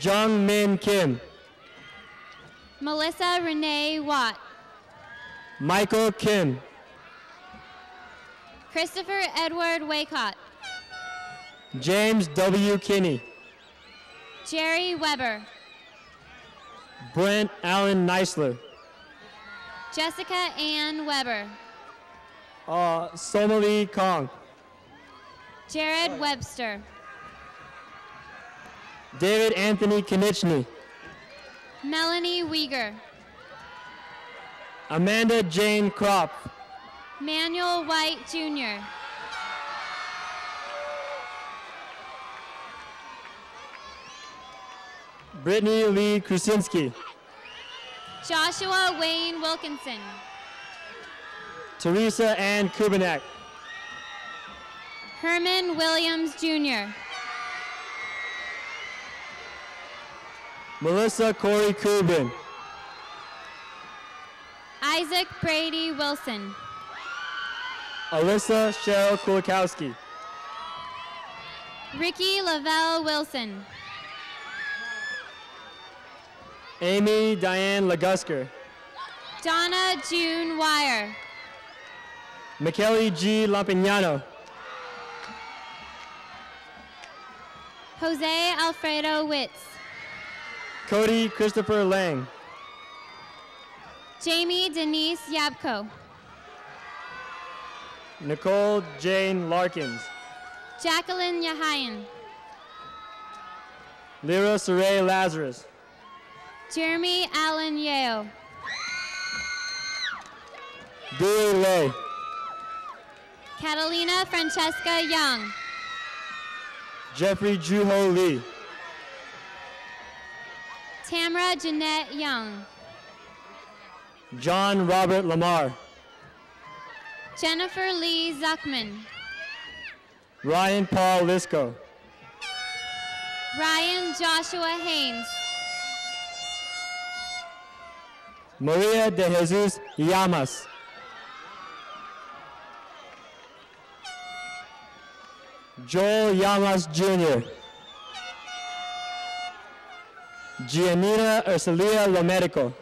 Jung Min Kim. Melissa Renee Watt. Michael Kim. Christopher Edward Waycott. James W. Kinney. Jerry Weber. Brent Allen Neisler. Jessica Ann Weber. Somali Kong. Jared Webster. David Anthony Konichny. Melanie Weger. Amanda Jane Kropp. Manuel White Jr. Brittany Lee Krasinski. Joshua Wayne Wilkinson. Teresa Ann Kubanek. Herman Williams Jr. Melissa Corey Kubin. Isaac Brady Wilson. Alyssa Cheryl Kulikowski. Ricky Lavelle Wilson. Amy Diane Lagusker. Donna June Wire. McKelly G. Lampignano. Jose Alfredo Witz. Cody Christopher Lang. Jamie Denise Yabko. Nicole Jane Larkins. Jacqueline Yahayan. Lyra Saray Lazarus. Jeremy Allen Yeo. Dewey Lay. Catalina Francesca Young. Jeffrey Juho Lee. Tamara Jeanette Young. John Robert Lamar. Jennifer Lee Zuckman. Ryan Paul Lisco. Ryan Joshua Haynes. Maria de Jesus Llamas. Joel Llamas Jr. Gianina Ursulia Lomerico.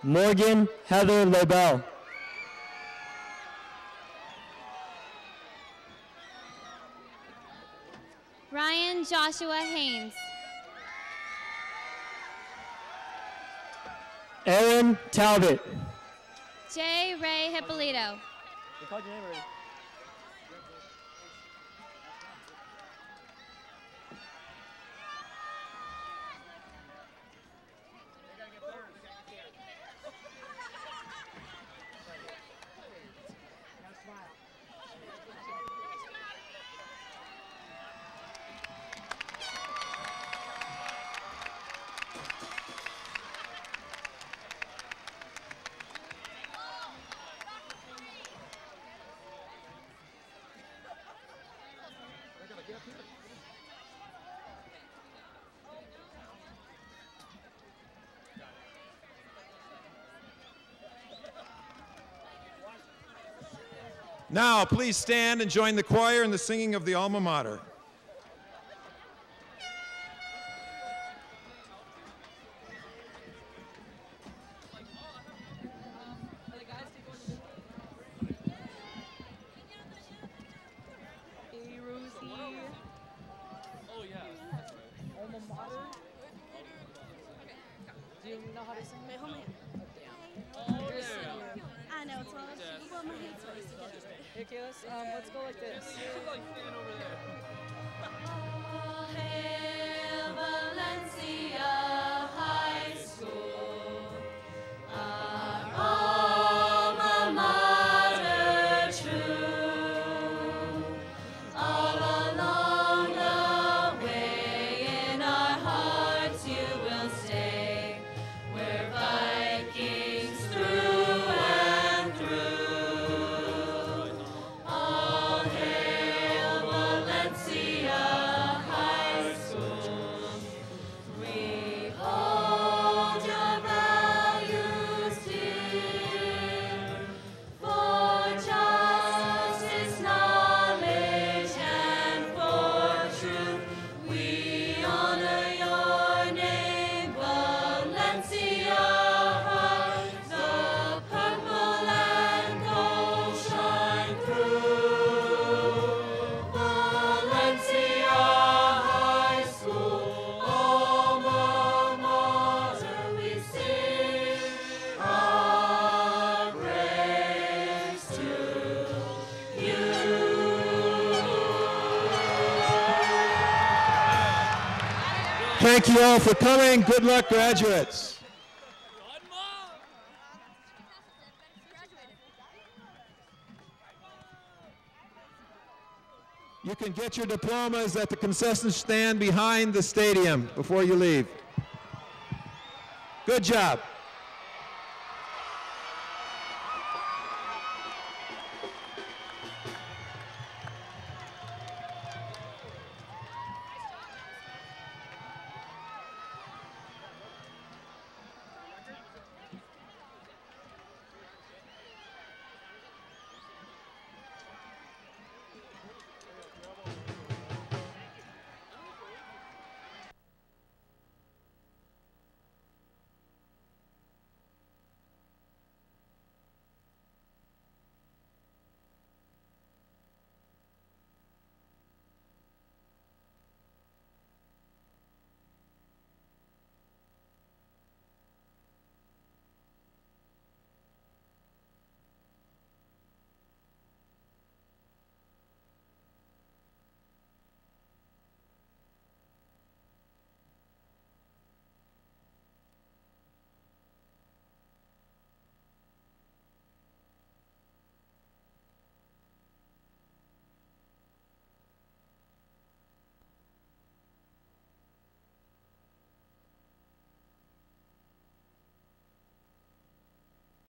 Morgan Heather Lobel. Ryan Joshua Haynes. Aaron Talbot. J. Ray Hippolito. Now, please stand and join the choir in the singing of the alma mater. Let's go like this. Hail Valencia High School, our alma mater true. All along the way in our hearts you will stay. We're Vikings through and through. All hail Valencia High School. We Thank you all for coming. Good luck, graduates. You can get your diplomas at the concession stand behind the stadium before you leave. Good job.